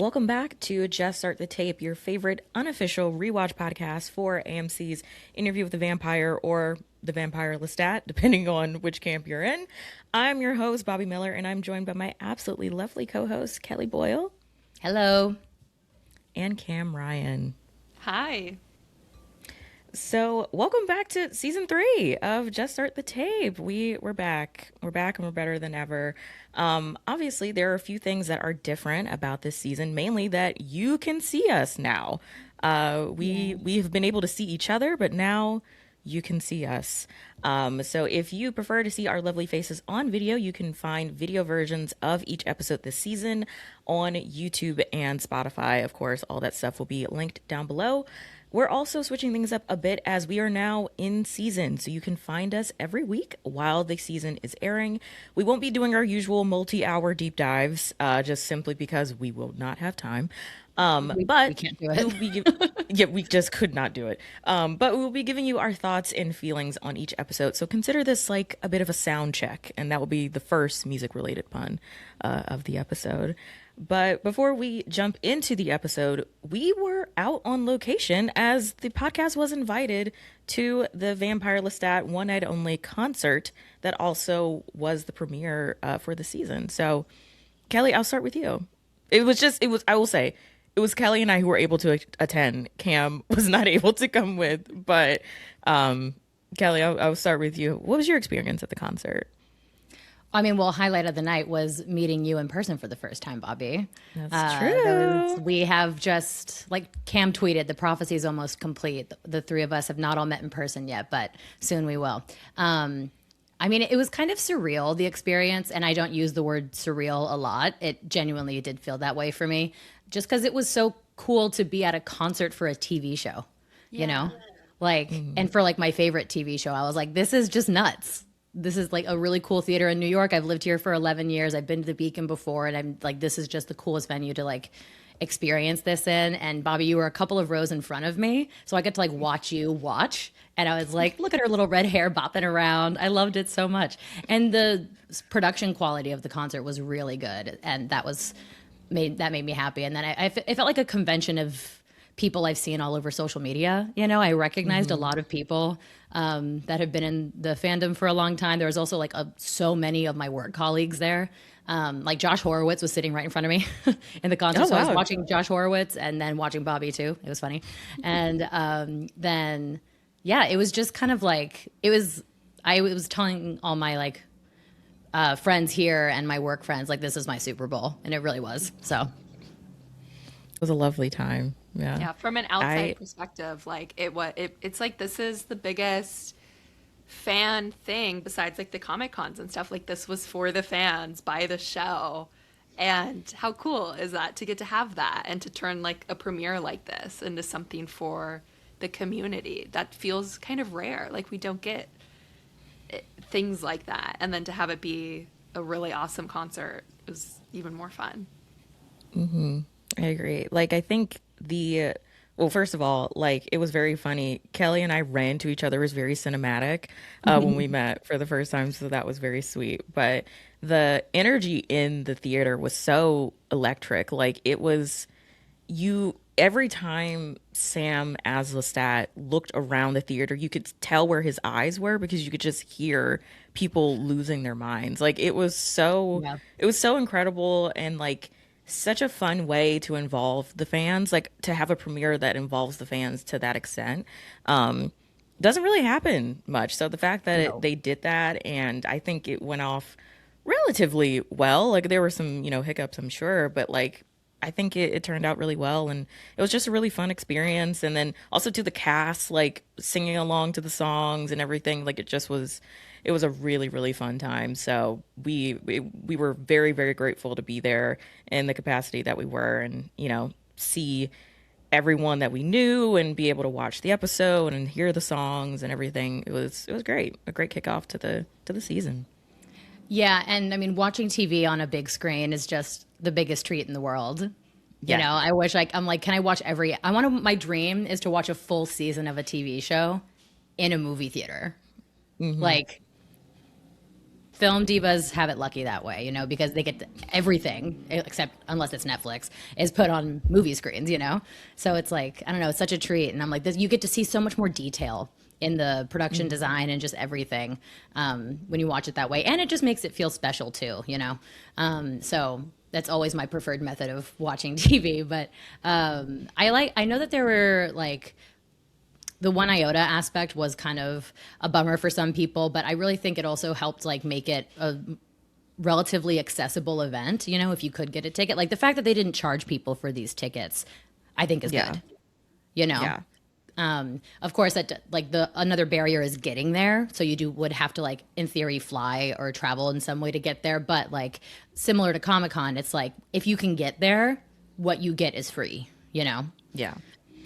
Welcome back to Just Start the Tape, your favorite unofficial rewatch podcast for AMC's Interview with the Vampire or the Vampire Lestat, depending on which camp you're in. I'm your host, Bobbi Miller, and I'm joined by my absolutely lovely co-host, Kelli Boyle. Hello. And Cam Ryan. Hi. So, welcome back to season 3 of Just Start the Tape. We're back. We're back and we're better than ever. Obviously, there are a few things that are different about this season, mainly that you can see us now. We have been able to see each other, but now you can see us. So if you prefer to see our lovely faces on video, you can find video versions of each episode this season on YouTube and Spotify. Of course, all that stuff will be linked down below. We're also switching things up a bit as we are now in season, so you can find us every week while the season is airing. We won't be doing our usual multi-hour deep dives, just simply because we will not have time. But we can't do it. We just could not do it. But we'll be giving you our thoughts and feelings on each episode. So consider this like a bit of a sound check, and that will be the first music-related pun of the episode. But before we jump into the episode, we were out on location as the podcast was invited to the Vampire Lestat One Night Only concert that also was the premiere for the season. So, Kelli, I'll start with you. I will say, it was Kelli and I who were able to attend. Cam was not able to come with, but Kelli, I'll start with you. What was your experience at the concert? I mean, well, highlight of the night was meeting you in person for the first time, Bobbi. That's true. We have just, like Cam tweeted, the prophecy is almost complete. The three of us have not all met in person yet, but soon we will. I mean, it was kind of surreal, the experience, and I don't use the word surreal a lot. It genuinely did feel that way for me, just because it was so cool to be at a concert for a TV show, you know? Like, and for like my favorite TV show, I was like, this is just nuts. This is like a really cool theater in New York. I've lived here for 11 years. I've been to the Beacon before, and I'm like, this is just the coolest venue to like experience this in. And Bobbi, you were a couple of rows in front of me, so I got to like watch you watch. And I was like, look at her little red hair bopping around. I loved it so much. And the production quality of the concert was really good, and that made me happy. And then it felt like a convention of people I've seen all over social media. You know, I recognized a lot of people that have been in the fandom for a long time. There was also like so many of my work colleagues there. Like Josh Horowitz was sitting right in front of me in the concert. So I was watching Josh Horowitz and then watching Bobbi too. It was funny. And then, yeah, it was just kind of like, I was telling all my like friends here and my work friends, like, this is my Super Bowl. And it really was. So It was a lovely time. Yeah, from an outside perspective, like it's like this is the biggest fan thing besides like the Comic Cons and stuff. Like this was for the fans by the show. And how cool is that to get to have that and to turn like a premiere like this into something for the community? That feels kind of rare. Like we don't get things like that. And then to have it be a really awesome concert is even more fun. Mm-hmm. I agree. Like, I think well, first of all, like, it was very funny. Kelli and I ran to each other. It was very cinematic when we met for the first time. So that was very sweet. But the energy in the theater was so electric. Like, it was every time Sam as Lestat looked around the theater, you could tell where his eyes were because you could just hear people losing their minds. Like, it was so incredible and like such a fun way to involve the fans, like to have a premiere that involves the fans to that extent. Doesn't really happen much. So the fact that they did that, and I think it went off relatively well. Like there were some, hiccups, I'm sure, but like I think it turned out really well, and it was just a really fun experience. And then also to the cast, like singing along to the songs and everything, like it was a really, really fun time. So we were very, very grateful to be there in the capacity that we were, and see everyone that we knew and be able to watch the episode and hear the songs and everything. It was great, a great kickoff to the season. Yeah, and I mean, watching TV on a big screen is just the biggest treat in the world. You know, I wish I'm like, can I watch my dream is to watch a full season of a TV show in a movie theater. Mm-hmm. Like, film divas have it lucky that way, because they get everything, except unless it's Netflix, is put on movie screens. So it's like, I don't know, it's such a treat. And I'm like, you get to see so much more detail in the production design and just everything when you watch it that way. And it just makes it feel special too. So that's always my preferred method of watching TV. But I know that there were like, the One Iota aspect was kind of a bummer for some people, but I really think it also helped like make it a relatively accessible event, if you could get a ticket. Like the fact that they didn't charge people for these tickets, I think is good. Yeah. Of course that like another barrier is getting there. So you would have to like in theory fly or travel in some way to get there. But like similar to Comic-Con, it's like if you can get there, what you get is free, Yeah.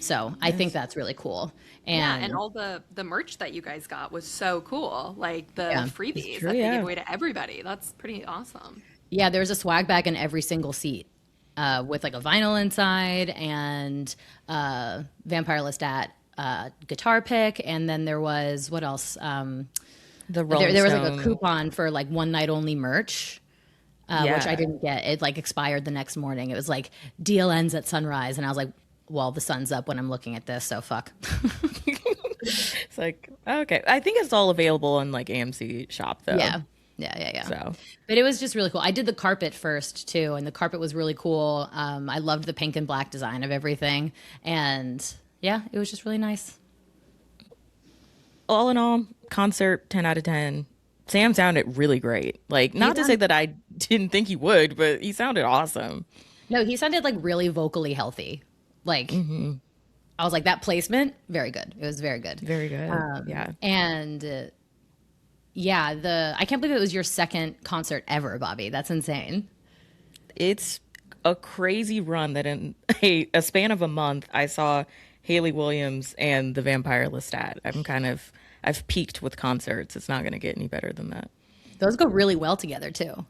So I think that's really cool. And all the merch that you guys got was so cool. Like the freebies that they gave away to everybody. That's pretty awesome. Yeah, there's a swag bag in every single seat with like a vinyl inside and Vampire Lestat guitar pick. And then there was, what else? The Rolling there was like Stone. a coupon for like one night only merch. Which I didn't get. It like expired the next morning. It was like deal ends at sunrise. And I was like, well, the sun's up when I'm looking at this, so fuck. It's like, okay. I think it's all available on like AMC Shop though. Yeah. So, But it was just really cool. I did the carpet first too, and the carpet was really cool. I loved the pink and black design of everything. And yeah, it was just really nice. all in all, concert 10 out of 10. Sam sounded really great. Like, not to say that I didn't think he would, but he sounded awesome. No, he sounded like really vocally healthy. Like, I was like, that placement, very good. It was very good. Very good. Yeah. And I can't believe it was your second concert ever, Bobbi. That's insane. It's a crazy run that in a span of a month, I saw Hayley Williams and the Vampire Lestat. I've peaked with concerts. It's not going to get any better than that. Those go really well together too.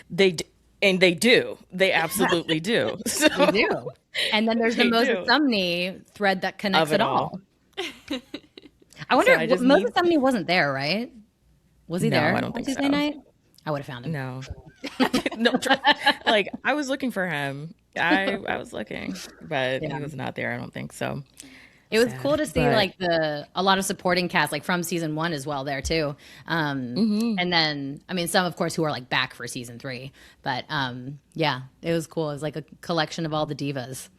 They do. They absolutely do. So, They do. And then there's the Moses Sumney thread that connects it all. I wonder, Moses Sumney wasn't there, right? Was he there? I don't think Tuesday so. night? I would have found him. No. No, like, I was looking for him. I was looking, but he was not there. I don't think so. It was cool to see like a lot of supporting cast like from season 1 as well there too. And then I mean some of course who are like back for season 3, but yeah, it was cool. It was like a collection of all the divas.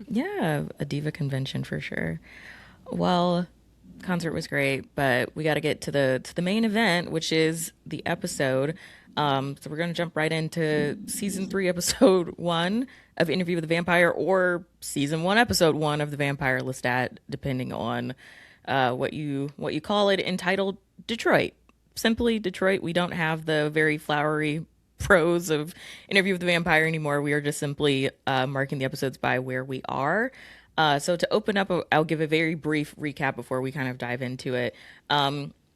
Yeah, a diva convention for sure. Well, concert was great, but we got to get to the main event, which is the episode. So we're going to jump right into season 3, episode 1 of Interview with the Vampire, or season 1, episode 1 of the Vampire Lestat, depending on what you call it, entitled Detroit. Simply Detroit. We don't have the very flowery prose of Interview with the Vampire anymore. We are just simply marking the episodes by where we are. So to open up, I'll give a very brief recap before we kind of dive into it.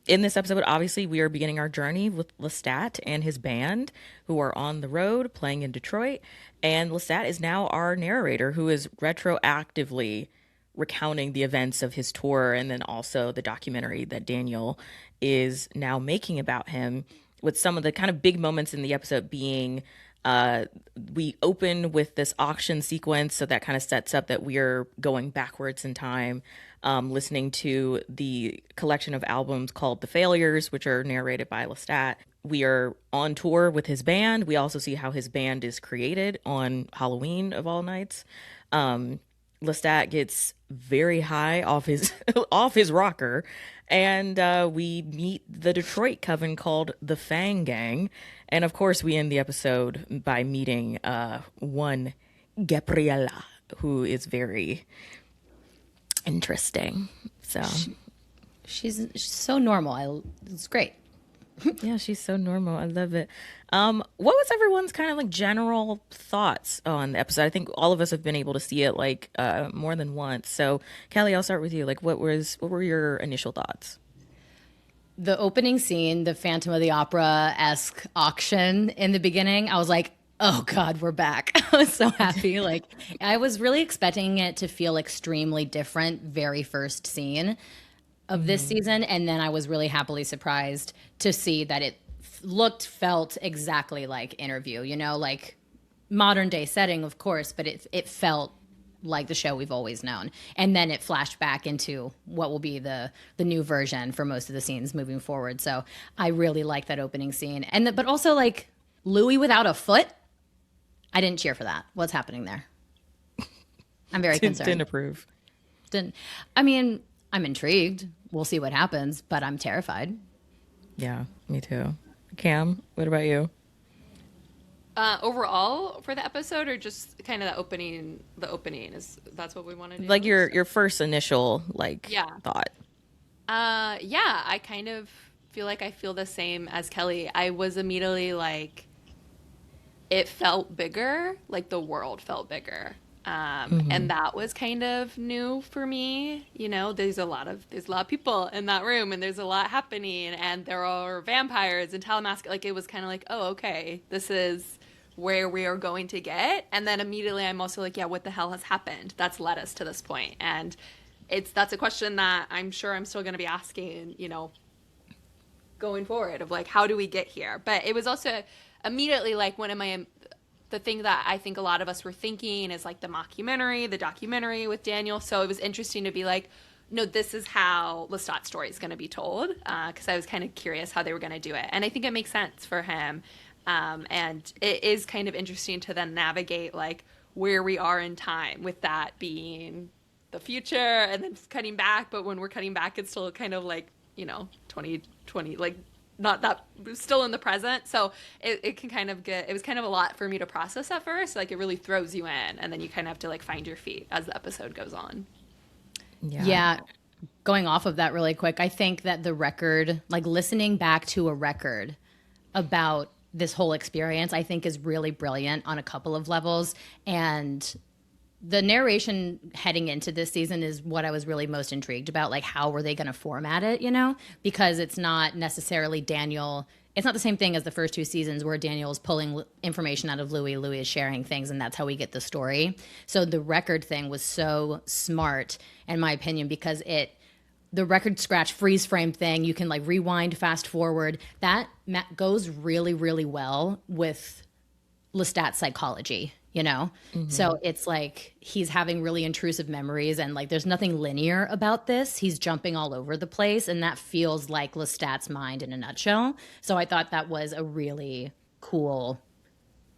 In this episode, obviously, we are beginning our journey with Lestat and his band, who are on the road playing in Detroit. And Lestat is now our narrator, who is retroactively recounting the events of his tour, and then also the documentary that Daniel is now making about him, with some of the kind of big moments in the episode being we open with this auction sequence, so that kind of sets up that we're going backwards in time, listening to the collection of albums called The Failures, which are narrated by Lestat. We are on tour with his band. We also see how his band is created on Halloween of all nights. Lestat gets very high off his off his rocker, and we meet the Detroit coven called the Fang Gang. And of course, we end the episode by meeting one Gabriella, who is very interesting. So She's so normal. It's great. yeah, she's so normal. I love it. What was everyone's kind of like general thoughts on the episode? I think all of us have been able to see it like more than once. So Kelli, I'll start with you. Like, what were your initial thoughts? The opening scene, the Phantom of the Opera-esque auction in the beginning, I was like, oh God, we're back. I was so happy. Like, I was really expecting it to feel extremely different very first scene of this season. And then I was really happily surprised to see that it felt exactly like Interview, you know, like modern day setting, of course, but it felt like the show we've always known. And then it flashed back into what will be the new version for most of the scenes moving forward. So I really like that opening scene. And but also like Louis without a foot. I didn't cheer for that. What's happening there? I'm very concerned. Didn't approve. I mean, I'm intrigued. We'll see what happens, but I'm terrified. Yeah, me too. Cam, what about you? Overall for the episode, or just kind of the opening? The opening is that's what we want to do. Like your first initial Yeah. thought. Yeah, I kind of feel like I feel the same as Kelly. I was immediately like, it felt bigger, like the world felt bigger. And that was kind of new for me. You know, there's a lot of people in that room, and there's a lot happening, and there are vampires and Talamasca. Like, it was kind of like, oh, okay, this is where we are going to get. And then immediately I'm also like, yeah, what the hell has happened that's led us to this point? And that's a question that I'm sure I'm still going to be asking, you know, going forward, of like, how do we get here? But it was also immediately like the thing that I think a lot of us were thinking is like the documentary with Daniel. So it was interesting to be like, no, this is how Lestat's story is going to be told, because I was kind of curious how they were going to do it. And I think it makes sense for him. And it is kind of interesting to then navigate like where we are in time, with that being the future and then cutting back. But when we're cutting back, it's still kind of like, you know, 2020, like not that, still in the present. So it can kind of it was kind of a lot for me to process at first. Like, it really throws you in, and then you kind of have to like find your feet as the episode goes on. Yeah. Going off of that really quick, I think that the record, like listening back to a record about this whole experience, I think is really brilliant on a couple of levels. And the narration heading into this season is what I was really most intrigued about. Like, how were they going to format it, you know? Because it's not necessarily Daniel. It's not the same thing as the first two seasons where Daniel is pulling information out of Louis. Louis is sharing things, and that's how we get the story. So the record thing was so smart, in my opinion, because the record scratch freeze frame thing, you can like rewind, fast forward. That goes really, really well with Lestat's psychology, you know? Mm-hmm. So it's like he's having really intrusive memories, and like there's nothing linear about this. He's jumping all over the place, and that feels like Lestat's mind in a nutshell. So I thought that was a really cool,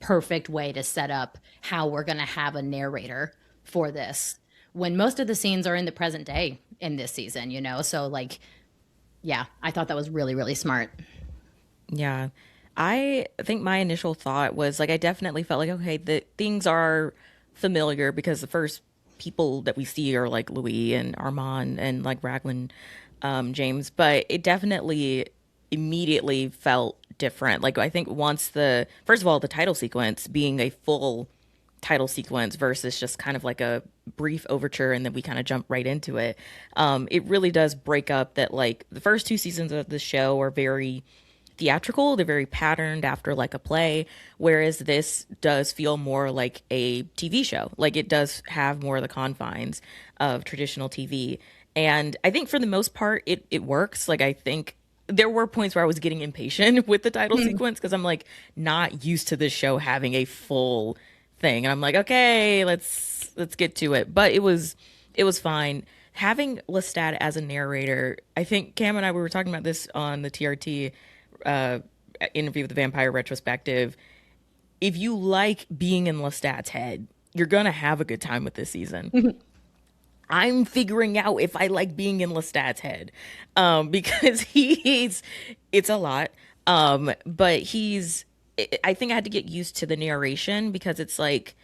perfect way to set up how we're going to have a narrator for this, when most of the scenes are in the present day in this season, you know? So like, yeah, I thought that was really, really smart. Yeah. I think my initial thought was like, I definitely felt like, okay, the things are familiar because the first people that we see are like Louis and Armand and like Raglan, James, but it definitely immediately felt different. Like, I think first of all, the title sequence being a full title sequence versus just kind of like a brief overture and then we kind of jump right into it. It really does break up that like the first two seasons of the show are very theatrical. They're very patterned after like a play, whereas this does feel more like a TV show. Like, it does have more of the confines of traditional TV. And I think for the most part, it works. Like, I think there were points where I was getting impatient with the title sequence because I'm like not used to this show having a full thing. And I'm like, okay, let's get to it. But it was fine. Having Lestat as a narrator, I think Cam and I, we were talking about this on the TRT interview with the Vampire retrospective. If you like being in Lestat's head, you're gonna have a good time with this season. I'm figuring out if I like being in Lestat's head, because it's a lot. But I think I had to get used to the narration because it's like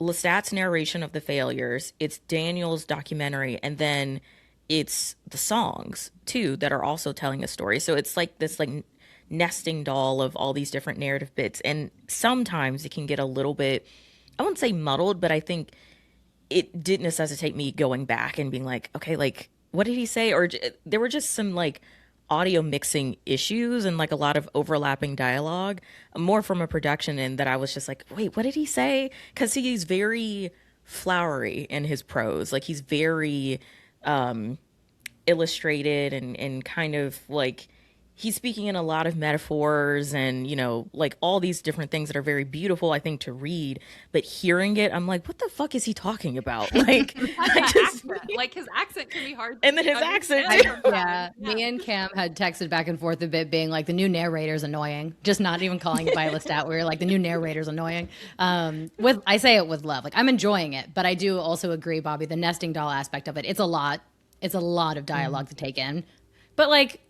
Lestat's narration of the failures, it's Daniel's documentary, and then it's the songs too that are also telling a story. So it's like this like nesting doll of all these different narrative bits, and sometimes it can get a little bit, I wouldn't say muddled, but I think it did necessitate me going back and being like, okay, like what did he say? Or there were just some like audio mixing issues and like a lot of overlapping dialogue, more from a production end, that I was just like, wait, what did he say? Because he's very flowery in his prose. Like, he's very illustrated and kind of like he's speaking in a lot of metaphors and, like all these different things that are very beautiful, I think, to read. But hearing it, I'm like, what the fuck is he talking about? Like, He has I that just, accent. Like his accent can be hard and then to his accent, understand too. Yeah, sometimes. me and Cam had texted back and forth a bit, being like, the new narrator's annoying. Just not even calling it by Lestat. We were like, the new narrator's annoying. With I say it with love, like I'm enjoying it, but I do also agree, Bobby, the nesting doll aspect of it. It's a lot. It's a lot of dialogue to take in, but like,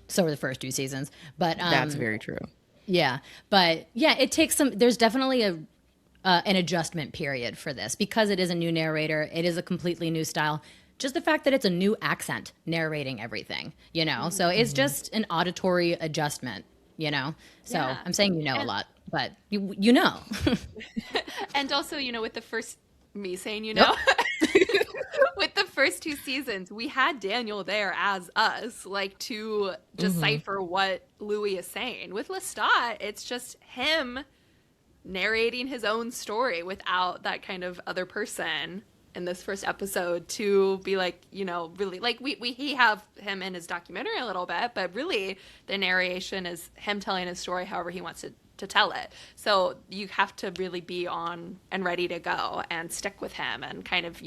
so were the first two seasons. But That's very true. yeah, but yeah, it takes some. There's definitely a an adjustment period for this because it is a new narrator. It is a completely new style. Just the fact that it's a new accent narrating everything, So it's just an auditory adjustment. So Yeah. I'm saying a And lot, but you know. and also, with the first me saying, Nope. with the first two seasons, we had Daniel there as us, like to decipher what Louis is saying. With Lestat, it's just him narrating his own story without that kind of other person in this first episode to be like, really like he have him in his documentary a little bit, but really the narration is him telling his story however he wants to tell it. So you have to really be on and ready to go and stick with him and kind of,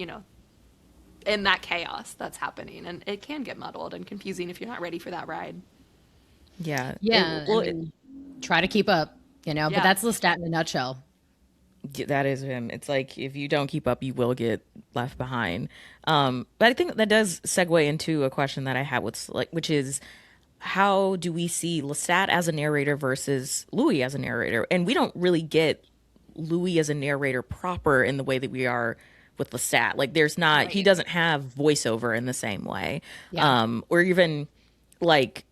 in that chaos that's happening. And it can get muddled and confusing if you're not ready for that ride. Yeah. Yeah, Well, I mean, try to keep up, But Yeah. that's Lestat in a nutshell. that is him. It's like if you don't keep up, you will get left behind. But I think that does segue into a question that I had, which is, how do we see Lestat as a narrator versus Louis as a narrator? And we don't really get Louis as a narrator proper in the way that we are with Lestat. Like, there's not, he Right. doesn't have voiceover in the same way, Yeah. or even like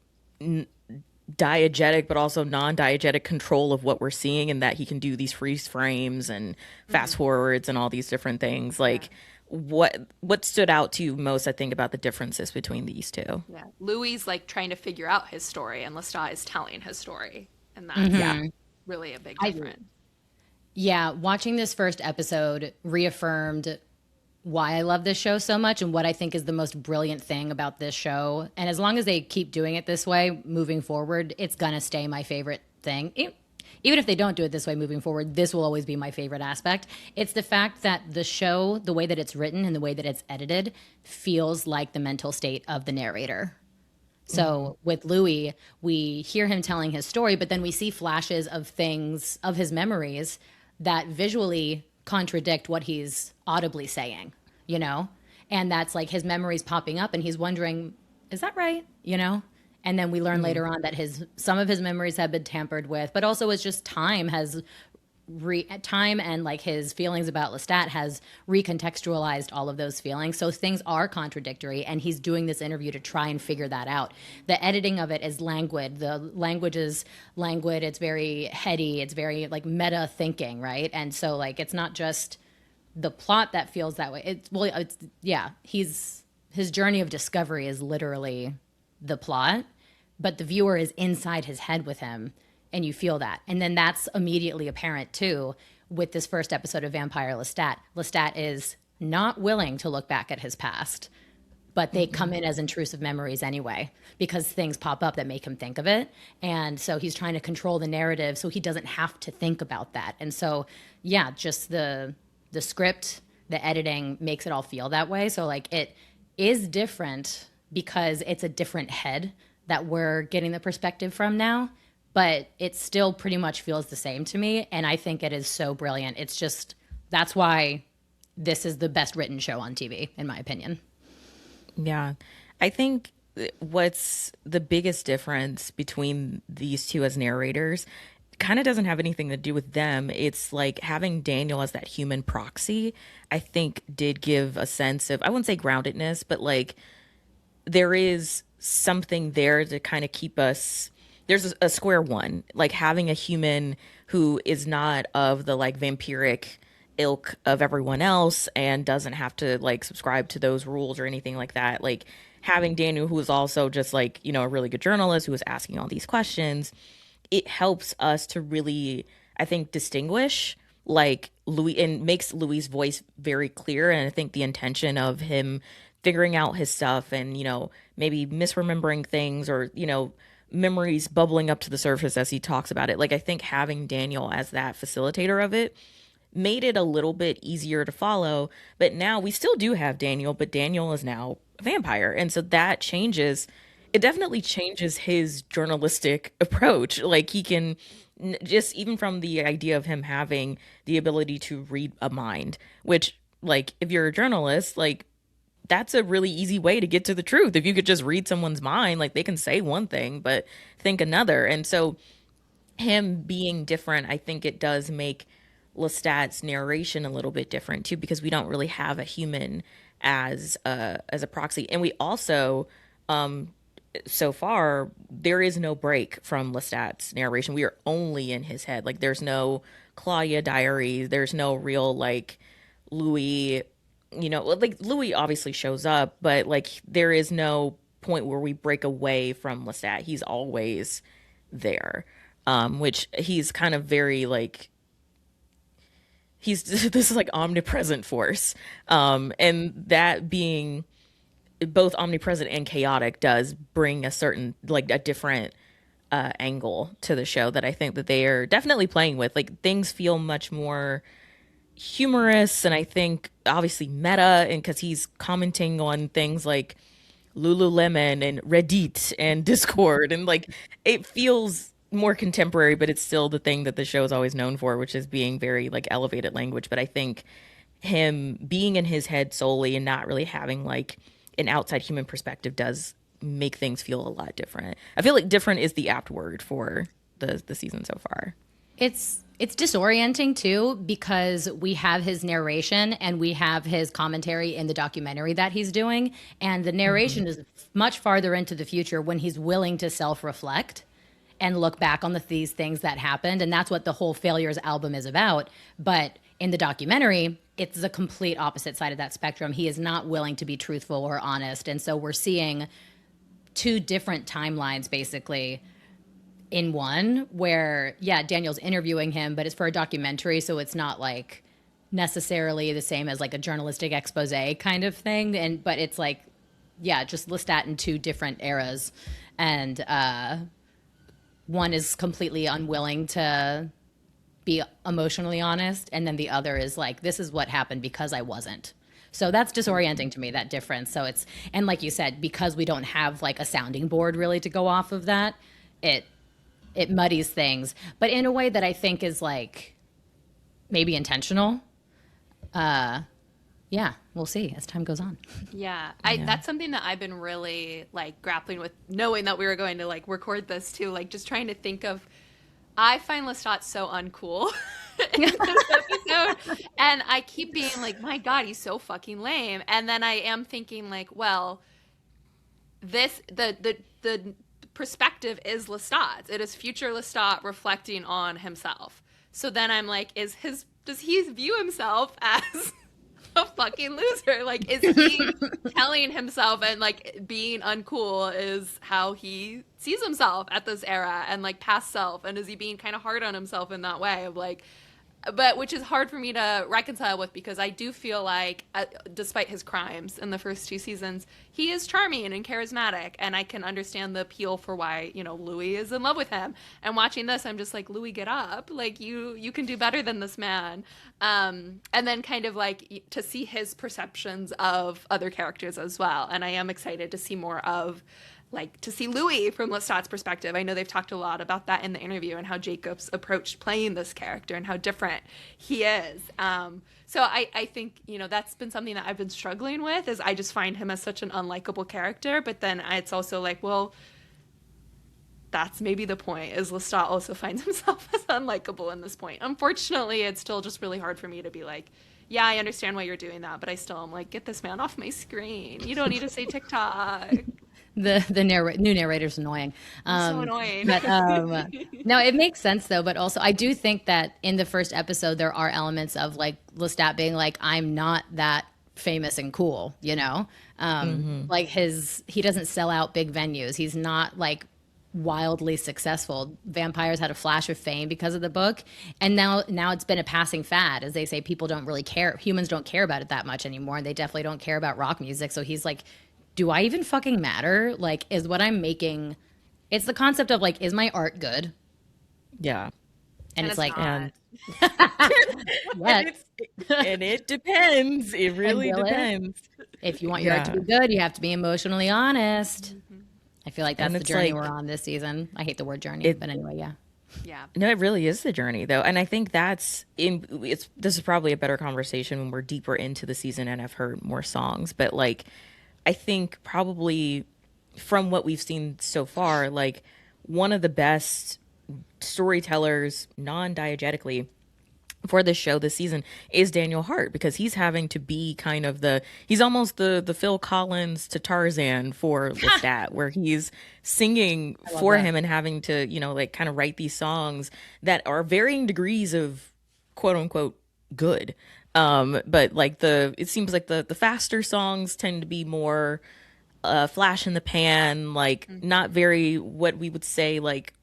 diegetic but also non-diegetic control of what we're seeing, and that he can do these freeze frames and fast forwards and all these different things. Like, what stood out to you most, I think, about the differences between these two? Yeah. Louis like trying to figure out his story and Lestat is telling his story. And that's Yeah. really a big I- difference. Yeah, watching this first episode reaffirmed why I love this show so much and what I think is the most brilliant thing about this show. And as long as they keep doing it this way moving forward, it's going to stay my favorite thing. Even if they don't do it this way moving forward, this will always be my favorite aspect. It's the fact that the show, the way that it's written and the way that it's edited, feels like the mental state of the narrator. So with Louis, we hear him telling his story, but then we see flashes of things, of his memories that visually contradict what he's audibly saying. And that's like his memories popping up and he's wondering, is that right? And then we learn later on that some of his memories have been tampered with, but also it's just time and like his feelings about Lestat has recontextualized all of those feelings. So things are contradictory, and he's doing this interview to try and figure that out. The editing of it is languid. The language is languid. It's very heady. It's very like meta thinking, right? And so like it's not just the plot that feels that way. His journey of discovery is literally the plot, but the viewer is inside his head with him. And you feel that. And then that's immediately apparent, too, with this first episode of Vampire Lestat. Lestat is not willing to look back at his past, but they come in as intrusive memories anyway, because things pop up that make him think of it. And so he's trying to control the narrative so he doesn't have to think about that. And so, yeah, just the script, the editing makes it all feel that way. So, like, it is different because it's a different head that we're getting the perspective from now. But it still pretty much feels the same to me. And I think it is so brilliant. It's just, that's why this is the best written show on TV, in my opinion. Yeah. I think what's the biggest difference between these two as narrators kind of doesn't have anything to do with them. It's like having Daniel as that human proxy, I think did give a sense of, I wouldn't say groundedness, but like there is something there to kind of keep us, there's a square one, like having a human who is not of the like vampiric ilk of everyone else and doesn't have to like subscribe to those rules or anything like that. Like having Daniel, who is also just like, a really good journalist who is asking all these questions, it helps us to really, I think, distinguish like Louis, and makes Louis' voice very clear. And I think the intention of him figuring out his stuff and, maybe misremembering things or, memories bubbling up to the surface as he talks about it. Like, I think having Daniel as that facilitator of it made it a little bit easier to follow. But now we still do have Daniel, but Daniel is now a vampire. And so that changes, it definitely changes his journalistic approach. Like, he can just, even from the idea of him having the ability to read a mind, which, like, if you're a journalist, like, that's a really easy way to get to the truth. If you could just read someone's mind, like, they can say one thing but think another. And so him being different, I think it does make Lestat's narration a little bit different too, because we don't really have a human as a proxy. And we also, so far, there is no break from Lestat's narration. We are only in his head. Like, there's no Claudia diary. There's no real, like, Louis, like, Louis obviously shows up, but, like, there is no point where we break away from Lestat. He's always there. Which he's kind of very, like, he's this is like omnipresent force. And that being both omnipresent and chaotic does bring a certain, like, a different angle to the show that I think that they are definitely playing with. Like, things feel much more humorous, and I think obviously meta, and because he's commenting on things like Lululemon and Reddit and Discord, and, like, it feels more contemporary, but it's still the thing that the show is always known for, which is being very, like, elevated language. But I think him being in his head solely and not really having, like, an outside human perspective does make things feel a lot different. I feel like different is the apt word for the season so far. It's disorienting too, because we have his narration and we have his commentary in the documentary that he's doing, and the narration is much farther into the future when he's willing to self-reflect and look back on these things that happened, and that's what the whole Failures album is about. But in the documentary, it's the complete opposite side of that spectrum. He is not willing to be truthful or honest, and so we're seeing two different timelines basically in one, where, yeah, Daniel's interviewing him, but it's for a documentary, so it's not, like, necessarily the same as, like, a journalistic expose kind of thing. But it's like, yeah, just Lestat in two different eras, and one is completely unwilling to be emotionally honest, and then the other is like, this is what happened because I wasn't. So that's disorienting to me, that difference. So it's, and like you said, because we don't have, like, a sounding board really to go off of that, it muddies things, but in a way that I think is, like, maybe intentional. Yeah, we'll see as time goes on. Yeah, that's something that I've been really, like, grappling with, knowing that we were going to, like, record this too, like, just trying to think of, I find Lestat so uncool in this episode, and I keep being like, my God, he's so fucking lame. And then I am thinking, like, well, the perspective is Lestat's. It is future Lestat reflecting on himself. So then I'm like, does he view himself as a fucking loser? Like, is he telling himself, and, like, being uncool is how he sees himself at this era, and, like, past self, and is he being kind of hard on himself in that way of, like, but which is hard for me to reconcile with, because I do feel like, despite his crimes in the first two seasons, he is charming and charismatic, and I can understand the appeal for why, Louis is in love with him. And watching this, I'm just like, Louis, get up. Like, you can do better than this man. And then kind of, like, to see his perceptions of other characters as well. And I am excited to see more of, like, to see Louis from Lestat's perspective. I know they've talked a lot about that in the interview, and how Jacobs approached playing this character and how different he is. So I think, that's been something that I've been struggling with, is I just find him as such an unlikable character. But then it's also like, well, that's maybe the point, is Lestat also finds himself as unlikable in this point. Unfortunately, it's still just really hard for me to be like, yeah, I understand why you're doing that, but I still am like, get this man off my screen. You don't need to say TikTok. The new narrator's annoying. So annoying. But no, it makes sense though. But also, I do think that in the first episode, there are elements of, like, Lestat being like, I'm not that famous and cool, like, he doesn't sell out big venues. He's not, like, wildly successful. Vampires had a flash of fame because of the book, and now it's been a passing fad. As they say, people don't really care. Humans don't care about it that much anymore, and they definitely don't care about rock music. So he's like, do I even fucking matter? Like, is what I'm making It's the concept of like, is my art good? Yeah. And it's like, not. what? And it depends. It really will it? depends. If you want your art to be good, you have to be emotionally honest. I feel like that's And the it's journey like- we're on this season. I hate the word journey, but anyway, yeah. Yeah. No, it really is the journey though. And I think this is probably a better conversation when we're deeper into the season and I've heard more songs. But like I think probably from what we've seen so far, like one of the best storytellers non-diegetically for this show this season is Daniel Hart, because he's having to be kind of he's almost the Phil Collins to Tarzan for Lestat, where he's singing for him and having to, like kind of write these songs that are varying degrees of quote unquote good. But like it seems like the faster songs tend to be more flash in the pan, like not very what we would say like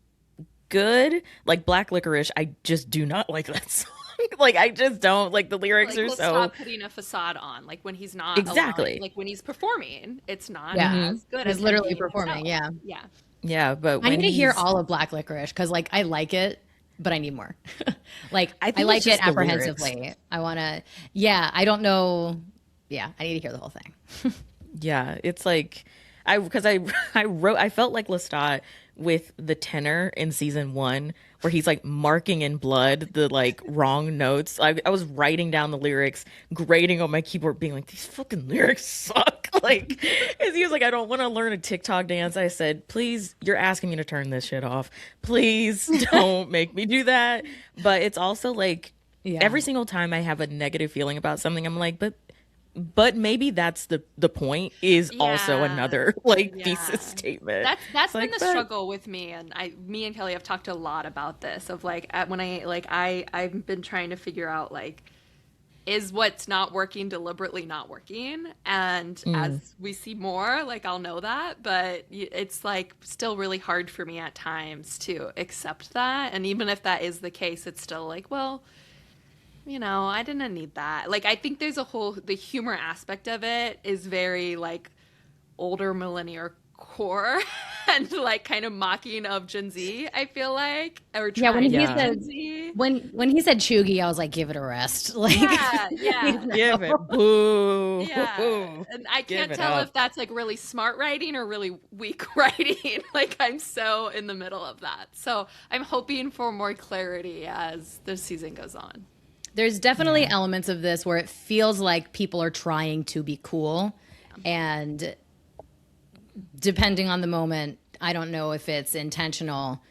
good. Like Black Licorice, I just do not like that song. Like I just don't like the lyrics Like, are let's so stop putting a facade on. Like when he's not Exactly. allowing, like when he's performing, it's not Yeah. as good He's as him literally being performing, himself. yeah. yeah. But I when need to hear he's- all of Black Licorice because, like, I like it, but I need more. Like, I I think like it's it just the apprehensively. I want to, yeah, I don't know. Yeah, I need to hear the whole thing. Yeah, it's like I felt like Lestat with the tenor in season 1, where he's like marking in blood the like wrong notes. I was writing down the lyrics, grading on my keyboard, being like, these fucking lyrics suck. Like, as he was like, I don't want to learn a TikTok dance. I said, please, you're asking me to turn this shit off. Please don't make me do that. But it's also like every single time I have a negative feeling about something, I'm like, but maybe that's the point is also Yeah. another like Yeah. thesis statement. That's been like, the but- struggle with me, and me and Kelly have talked a lot about this. Of like when I've been trying to figure out like, is what's not working deliberately not working, and as we see more, like I'll know that, but it's like still really hard for me at times to accept that, and even if that is the case, it's still like, well, I didn't need that. Like, I think there's the humor aspect of it is very, like, older millennial core and, like, kind of mocking of Gen Z, I feel like. Or Yeah, when trying he to be said Gen Z. when he said chuggy, I was like, give it a rest. Like, Yeah. Give it boo. Yeah. And I Give can't it tell up. if that's, like, really smart writing or really weak writing. Like, I'm so in the middle of that. So I'm hoping for more clarity as the season goes on. there's definitely elements of this where it feels like people are trying to be cool, and depending on the moment, I don't know if it's intentional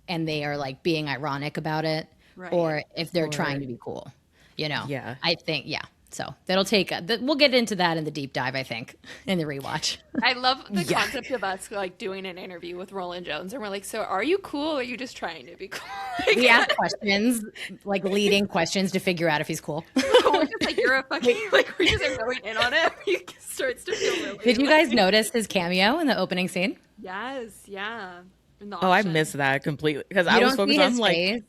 and they are like being ironic about it, Right. or if they're trying to be cool. Yeah. I think So that'll take. We'll get into that in the deep dive, I think, in the rewatch. I love the concept of us like doing an interview with Roland Jones, and we're like, "So, are you cool? Or are you just trying to be cool?" Like, We ask questions, like leading questions to figure out if he's cool. we're just like, "You're a fucking like." We just are going in on it. He starts to feel really. Did you guys notice his cameo in the opening scene? Yes. Yeah. In the Oh, I auction. missed that completely because You I was don't focused see on his like face.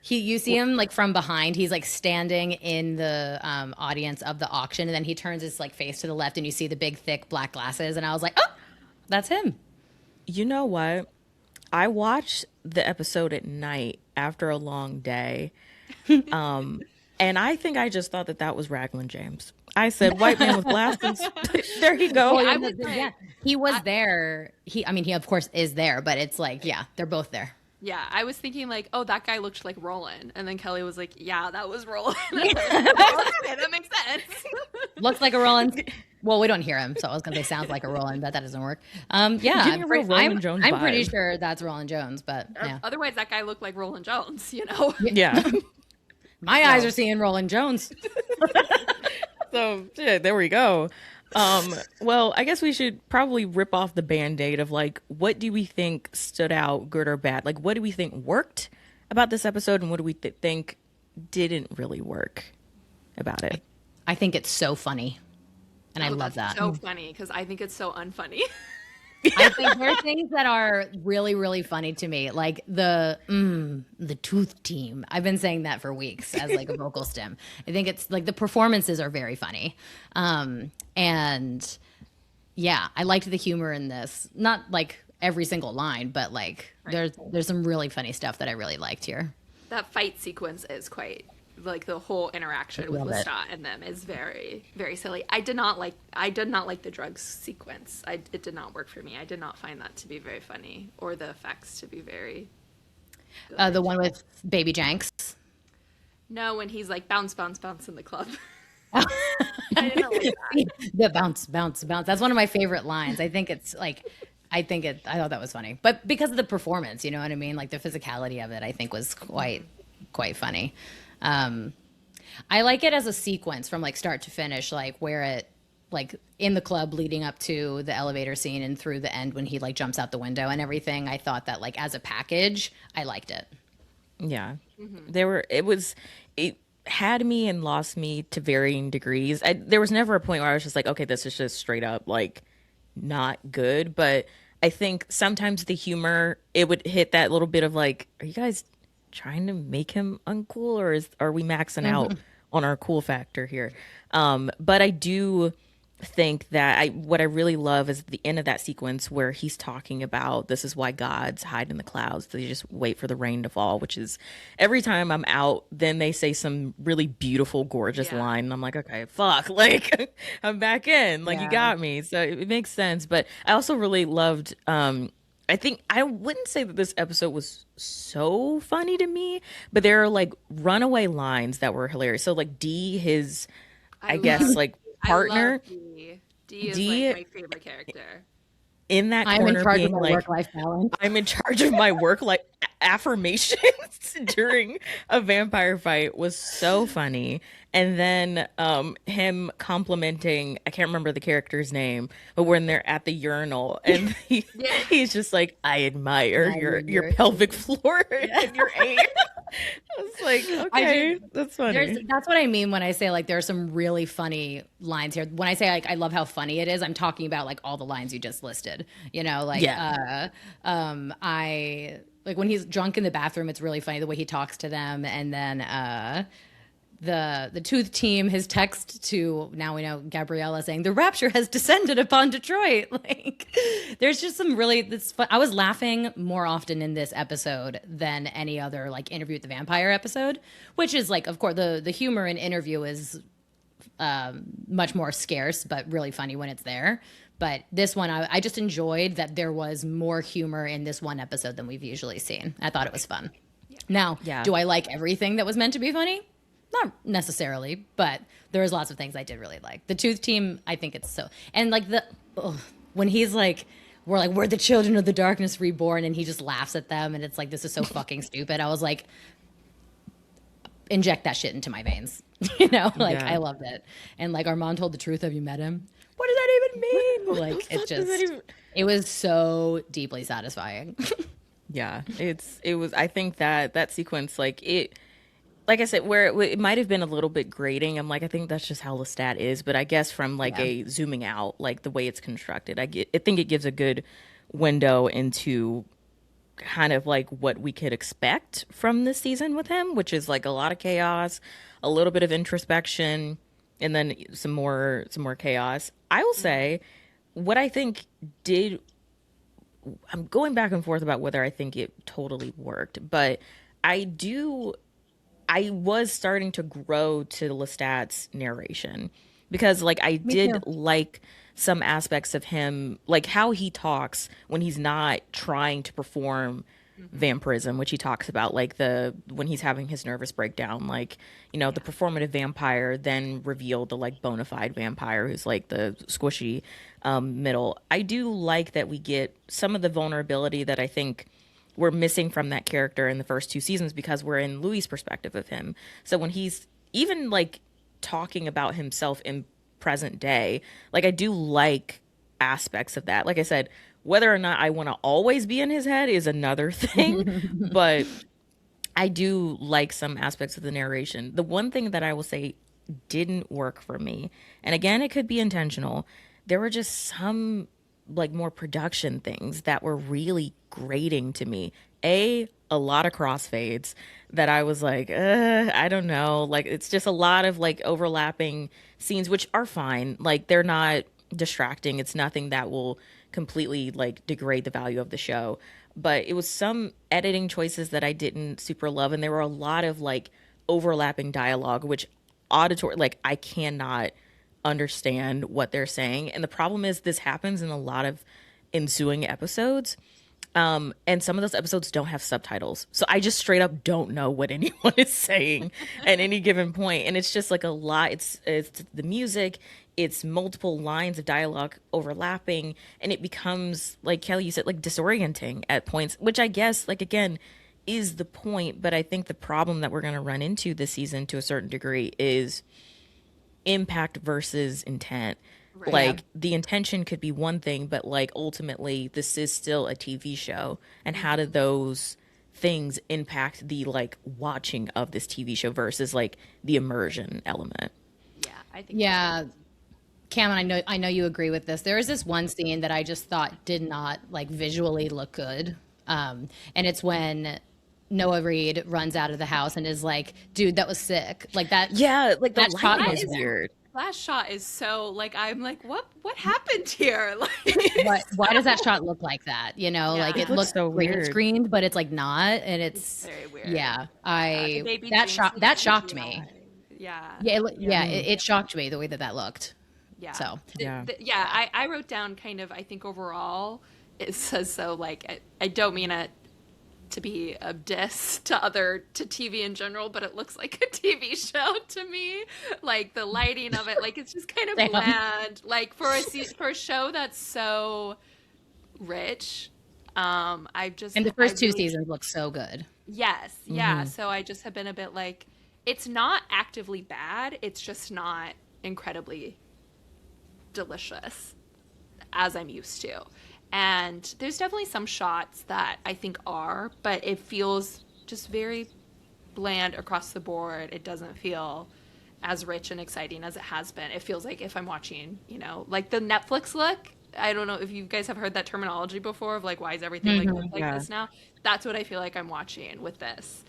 You see him like from behind. He's like standing in the audience of the auction, and then he turns his like face to the left, and you see the big thick black glasses. And I was like, oh, that's him. You know what? I watched the episode at night after a long day. And I think I just thought that was Raglan James. I said, white man with glasses. There you go. I was like, Yeah, he was there. He of course is there, but it's like, yeah, they're both there. Yeah, I was thinking like, oh, that guy looked like Roland, and then Kelly was like, yeah, that was Roland. Okay, that makes sense. Looks like a Roland. Well, we don't hear him, so I was gonna say sounds like a Roland, but that doesn't work. Yeah, Getting a real Roland Jones I'm pretty vibe. sure that's Roland Jones, but yeah, Otherwise, that guy looked like Roland Jones. You know. Yeah. my eyes are seeing Roland Jones. So yeah, there we go. Well, I guess we should probably rip off the Band-Aid of like, what do we think stood out, good or bad? Like, what do we think worked about this episode, and what do we think didn't really work about it? I think it's so funny, and I love that. So funny because I think it's so unfunny. I think there are things that are really, really funny to me, like the tooth team. I've been saying that for weeks as like a vocal stem. I think it's like the performances are very funny, and yeah, I liked the humor in this. Not like every single line, but like there's some really funny stuff that I really liked here. That fight sequence is quite like the whole interaction with Love it. Lestat and them is very very silly. I did not like the drugs sequence. It did not work for me. I did not find that to be very funny or the effects to be very good. The one with Baby Janks. No, when he's like bounce bounce bounce in the club. I didn't like that. The bounce, bounce, bounce. That's one of my favorite lines. I think it's like, I thought that was funny, but because of the performance, you know what I mean? Like the physicality of it, I think was quite funny. Um, I like it as a sequence from like start to finish, like where it, like in the club leading up to the elevator scene and through the end when he like jumps out the window and everything. I thought that like as a package, I liked it. Yeah. It had me and lost me to varying degrees. There was never a point where I was just like, okay, this is just straight up like not good. But I think sometimes the humor, it would hit that little bit of like, are you guys trying to make him uncool, or are we maxing out on our cool factor here? But I do think that what I really love is the end of that sequence where he's talking about this is why gods hide in the clouds. They just wait for the rain to fall, which is every time I'm out, then they say some really beautiful, gorgeous Yeah. line. And I'm like, okay, fuck, like I'm back in, like you Yeah. got me. So it makes sense. But I also really loved, I think I wouldn't say that this episode was so funny to me, but there are like runaway lines that were hilarious. So like I guess love like I love partner D. D is D like my favorite character. in that I'm in corner charge of being my like, work-life balance. I'm in charge of my work, like affirmations during a vampire fight was so funny. And then him complimenting, I can't remember the character's name, but when they're at the urinal and he's just like, I admire your pelvic floor and your aim. I was like, okay, that's funny. That's what I mean when I say like there are some really funny lines here. When I say like I love how funny it is, I'm talking about like all the lines you just listed. You know, like I like when he's drunk in the bathroom, it's really funny the way he talks to them, and then the Tooth team, his text to, now we know, Gabriella saying the rapture has descended upon Detroit. Like, there's just some really, this fun. I was laughing more often in this episode than any other like Interview with the Vampire episode, which is like, of course, the humor in Interview is much more scarce, but really funny when it's there. But this one, I just enjoyed that there was more humor in this one episode than we've usually seen. I thought it was fun. Now, do I like everything that was meant to be funny? Not necessarily, but there was lots of things I did really like. The Tooth team, I think it's so, and like when he's like, we're the children of the darkness reborn, and he just laughs at them, and it's like, this is so fucking stupid. I was like, inject that shit into my veins, you know? Like, Yeah. I loved it. And like Armand told the truth. Have you met him? What does that even mean? Like, it just, it was so deeply satisfying. Yeah, I think that sequence, like I said, where it might have been a little bit grating. I'm like, I think that's just how Lestat is. But I guess from like a zooming out, like the way it's constructed, I think it gives a good window into kind of like what we could expect from this season with him, which is like a lot of chaos, a little bit of introspection, and then some more chaos. I will say what I think did. I'm going back and forth about whether I think it totally worked, but I was starting to grow to Lestat's narration because like I did like some aspects of him, like how he talks when he's not trying to perform vampirism, which he talks about like when he's having his nervous breakdown, like, you know, the performative vampire then revealed the like bona fide vampire who's like the squishy middle. I do like that we get some of the vulnerability that I think we're missing from that character in the first two seasons because we're in Louis' perspective of him. So when he's even like talking about himself in present day, like I do like aspects of that. Like I said, whether or not I want to always be in his head is another thing, but I do like some aspects of the narration. The one thing that I will say didn't work for me, and again, it could be intentional, there were just some like more production things that were really grating to me. A lot of crossfades that I was like, I don't know. Like it's just a lot of like overlapping scenes, which are fine. Like they're not distracting. It's nothing that will completely like degrade the value of the show. But it was some editing choices that I didn't super love, and there were a lot of like overlapping dialogue, which auditory like I cannot understand what they're saying. And the problem is this happens in a lot of ensuing episodes. And some of those episodes don't have subtitles. So I just straight up don't know what anyone is saying at any given point. And it's just like a lot. It's the music, it's multiple lines of dialogue overlapping, and it becomes, like Kelly, you said, like disorienting at points, which I guess, like, again, is the point. But I think the problem that we're going to run into this season to a certain degree is impact versus intent. Right. Like the intention could be one thing, but like ultimately this is still a TV show. And how do those things impact the like watching of this TV show versus like the immersion element? Yeah, I think. Yeah. Cam, I know you agree with this. There is this one scene that I just thought did not like visually look good. And it's when Noah Reed runs out of the house and is like, dude, that was sick. Like that. Yeah, like the that shot lighting was is weird. Last shot is so like I'm like what happened here? Like why does that shot look like that? You know, Yeah. like it It looks looks so green weird. screened, but it's like not, and it's very weird. yeah. The baby That Jane's shot like that shocked me. CGI. Yeah. Yeah, it shocked me the way that that looked. Yeah. So Yeah. Yeah, I wrote down kind of, I think overall, it says so, like, I don't mean it to be a diss to TV in general, but it looks like a TV show to me. Like, the lighting of it, like, it's just kind of Damn. bland. Like, for a show that's so rich, I just... and the first I two really- seasons look so good. Yes, yeah. So I just have been a bit like, it's not actively bad, it's just not incredibly delicious as I'm used to. And there's definitely some shots that I think are, but it feels just very bland across the board. It doesn't feel as rich and exciting as it has been. It feels like if I'm watching, you know, like the Netflix look. I don't know if you guys have heard that terminology before of like, why is everything like look like Yeah. this now? That's what I feel like I'm watching with this.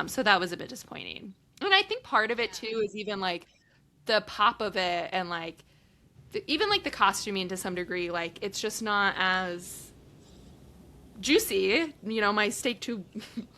So that was a bit disappointing. And I think part of it too is even like the pop of it and like even like the costuming to some degree, like it's just not as juicy, you know, my steak too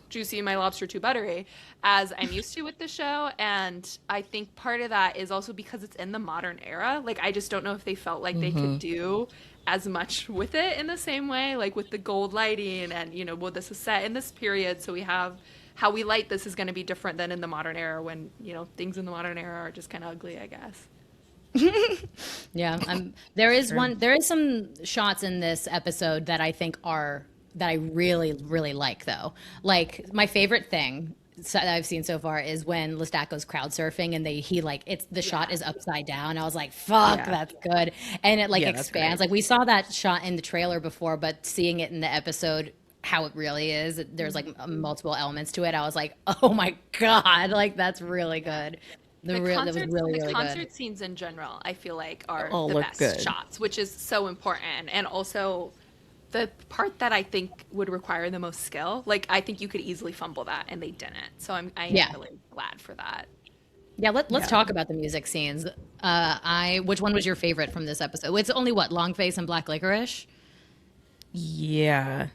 juicy, my lobster too buttery, as I'm used to with the show. And I think part of that is also because it's in the modern era. Like I just don't know if they felt like they could do as much with it in the same way, like with the gold lighting and, you know, well, this is set in this period, so we have how we light this is going to be different than in the modern era when, you know, things in the modern era are just kind of ugly, I guess. Yeah, there is some shots in this episode that I think are that I really really like though. Like my favorite thing that I've seen so far is when Lestat goes crowd surfing and the shot is upside down. I was like, fuck, Yeah. that's good, and it like Yeah, that's expands. great. Like we saw that shot in the trailer before, but seeing it in the episode. How it really is, there's like multiple elements to it. I was like, oh my god, like that's really good. That was really the really concert good. scenes in general, I feel like are All the look best good. shots, which is so important. And also the part that I think would require the most skill, like I think you could easily fumble that and they didn't. So I am Yeah. really glad for that. Yeah, let's talk about the music scenes. Which one was your favorite from this episode? It's only what, Long Face and Black Licorice? Yeah.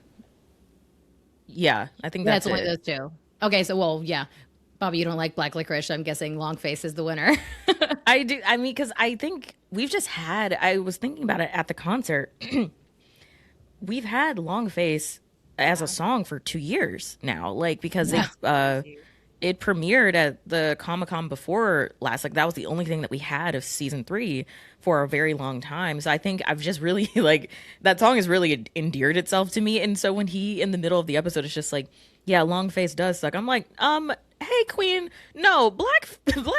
Yeah, I think Yeah, that's it's only it. those two. Okay, so well, yeah. Bobby, you don't like Black Licorice. I'm guessing Long Face is the winner. I do. I mean, because I think we've just had, I was thinking about it at the concert. We've had Long Face as a song for 2 years now. Like, because it premiered at the Comic-Con before last. Like, that was the only thing that we had of season 3 for a very long time. So I think I've just really, like, that song has really endeared itself to me. And so when he, in the middle of the episode, is just like, yeah, Long Face does suck. I'm like, hey Queen, no, black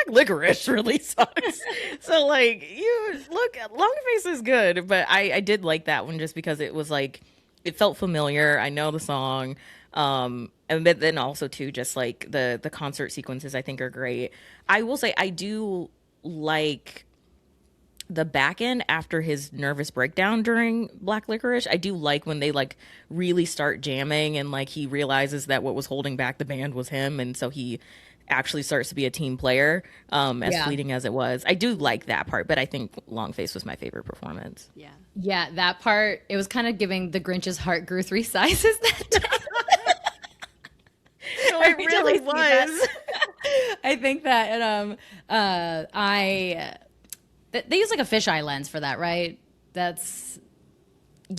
licorice really sucks. So like, you look, Long Face is good, but I did like that one just because it was like, it felt familiar. I know the song. And but then also too, just like the concert sequences I think are great. I will say I do like the back end after his nervous breakdown during Black Licorice. I do like when they like really start jamming and like he realizes that what was holding back the band was him, and so he actually starts to be a team player, as Yeah. fleeting as it was. I do like that part, but I think Longface was my favorite performance. Yeah. Yeah, that part, it was kind of giving the Grinch's heart grew 3 sizes that time. No, I it really see that. was. I think that, and they use like a fisheye lens for that, right? That's,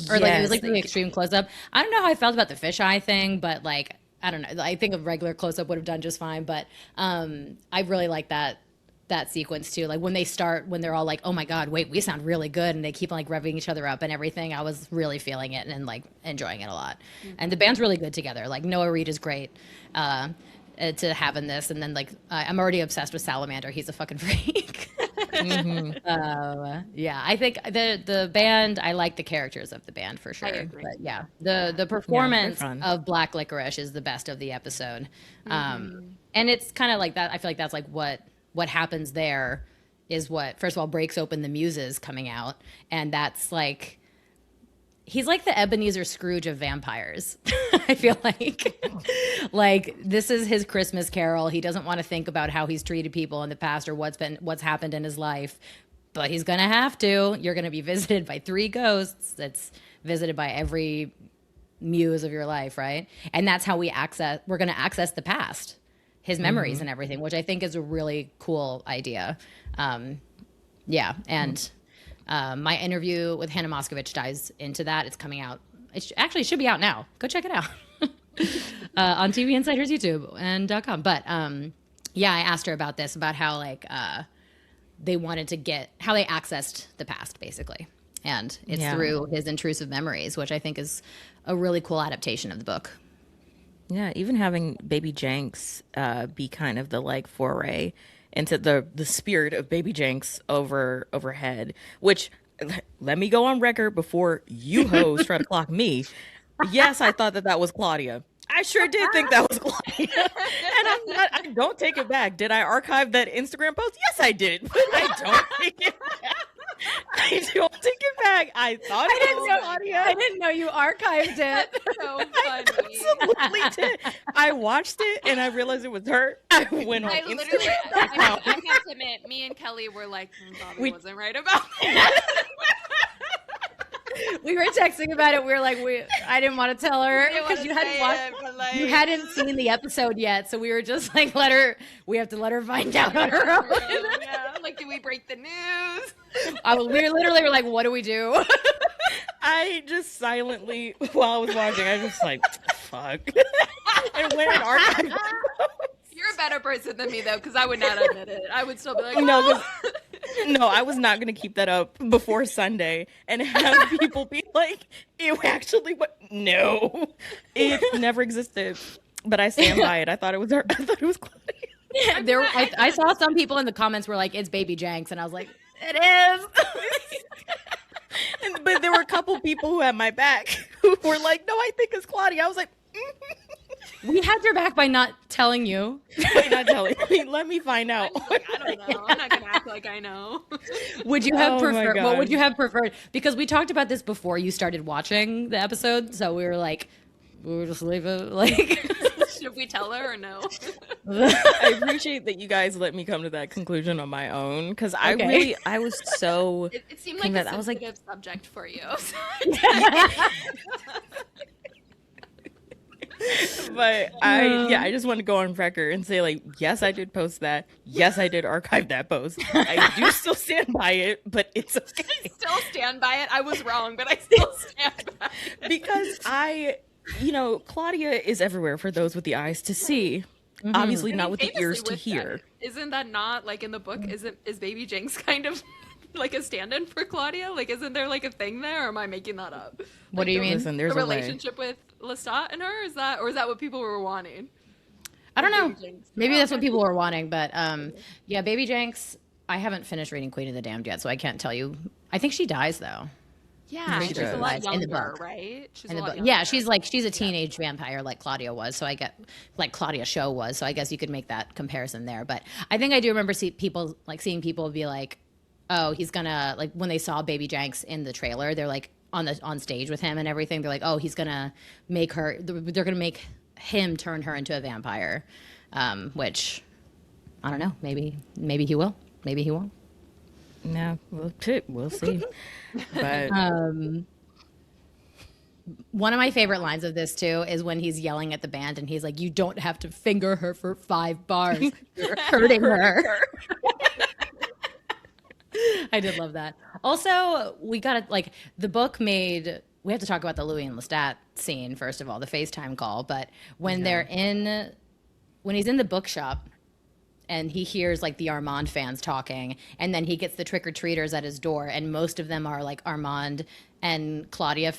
or like it was like the extreme close up. I don't know how I felt about the fisheye thing, but like I don't know. I think a regular close up would have done just fine. But I really like that sequence too. Like when they're all like, "Oh my God, wait, we sound really good," and they keep like revving each other up and everything. I was really feeling it and like enjoying it a lot. And the band's really good together. Like Noah Reed is great. To have in this, and then like I'm already obsessed with Salamander. He's a fucking freak. Yeah, I think the band. I like the characters of the band for sure. I agree. But yeah, the performance of Black Licorice is the best of the episode, and it's kind of like that. I feel like that's like what happens there is what first of all breaks open the muses coming out, and that's like. He's like the Ebenezer Scrooge of vampires. I feel like this is his Christmas Carol. He doesn't want to think about how he's treated people in the past or what's happened in his life, but he's gonna have to. You're gonna be visited by 3 ghosts. That's visited by every muse of your life, right? And that's how we're gonna access the past, his memories and everything, which I think is a really cool idea. Yeah, and. My interview with Hannah Moscovich dives into that. It's coming out. It should be out now. Go check it out on TV Insider's YouTube and .com. But yeah, I asked her about this, about how like they wanted to how they accessed the past, basically. And it's through his intrusive memories, which I think is a really cool adaptation of the book. Yeah, even having Baby Jenks be kind of the like foray into the spirit of Baby Jenks overhead, which let me go on record before you hoes try to clock me. Yes, I thought that was Claudia. I sure did think that was Claudia. And I don't take it back. Did I archive that Instagram post? Yes, I did. But I don't take it back. I don't take it back. I thought it was Claudia. I didn't know you archived it. That's so funny. I absolutely did. I watched it and I realized it was her. I went on Instagram. I have to admit, me and Kelly were like, Bobbi wasn't right about that. We were texting about it. We were like, I didn't want to tell her because you hadn't seen the episode yet. So we were just like, we have to let her find out on her own. Yeah, like, do we break the news? We literally were like, what do we do? I just silently, while I was watching, I was just like, fuck. And went and archived. You're a better person than me, though, because I would not admit it. I would still be like, no, I was not going to keep that up before Sunday and have people be like, it actually, what? No, it never existed. But I stand by it. I thought it was her. I thought it was Claudia. Yeah, I saw some people in the comments were like, it's Baby Jenks. And I was like, it is. But there were a couple people who had my back who were like, no, I think it's Claudia. I was like, we had your back by not telling you. By not telling me. Let me find out. I don't know. I'm not going to act like I know. Would you have preferred? What would you have preferred? Because we talked about this before you started watching the episode. So we were like, we were just leave it. Like, should we tell her or no? I appreciate that you guys let me come to that conclusion on my own because I was so. It seemed like a sensitive subject for you. But I just want to go on record and say, like, yes, I did post that. Yes, I did archive that post. I do still stand by it, but it's okay. I still stand by it. I was wrong, but I still stand by it. Because Claudia is everywhere for those with the eyes to see. Mm-hmm. Obviously not with the ears to hear. Isn't that not, like, in the book, is Baby Jenks kind of like a stand-in for Claudia? Like, isn't there like a thing there, or am I making that up? What do you mean? Listen, there's a relationship with Lestat and her? Is that what people were wanting? I don't know. Maybe that's what people were wanting, but yeah, Baby Jenks. I haven't finished reading Queen of the Damned yet, so I can't tell you. I think she dies though. Yeah, she's a lot younger, in the book. Right? She's in the book. Yeah, she's a teenage vampire like Claudia was. So I get like Claudia Show was. So I guess you could make that comparison there. But I think I do remember seeing people be like, oh, he's gonna, like, when they saw Baby Jenks in the trailer, they're like on stage with him and everything. They're like, oh, he's gonna make her. They're gonna make him turn her into a vampire, which I don't know. Maybe he will. Maybe he won't. No, we'll see. But One of my favorite lines of this too is when he's yelling at the band and he's like, "You don't have to finger her for 5 bars. You're hurting her." I did love that. Also, we got to like the book made. We have to talk about the Louis and Lestat scene first of all, the FaceTime call. But when when he's in the bookshop and he hears like the Armand fans talking, and then he gets the trick or treaters at his door, and most of them are like Armand and Claudia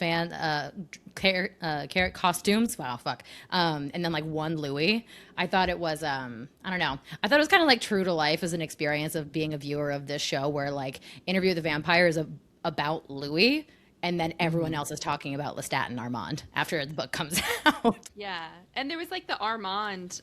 carrot costumes. Wow, fuck. And then like one Louis. I thought it was I don't know. I thought it was kind of like true to life as an experience of being a viewer of this show, where like Interview with the Vampire is about Louis, and then everyone else is talking about Lestat and Armand after the book comes out. Yeah. And there was like the Armand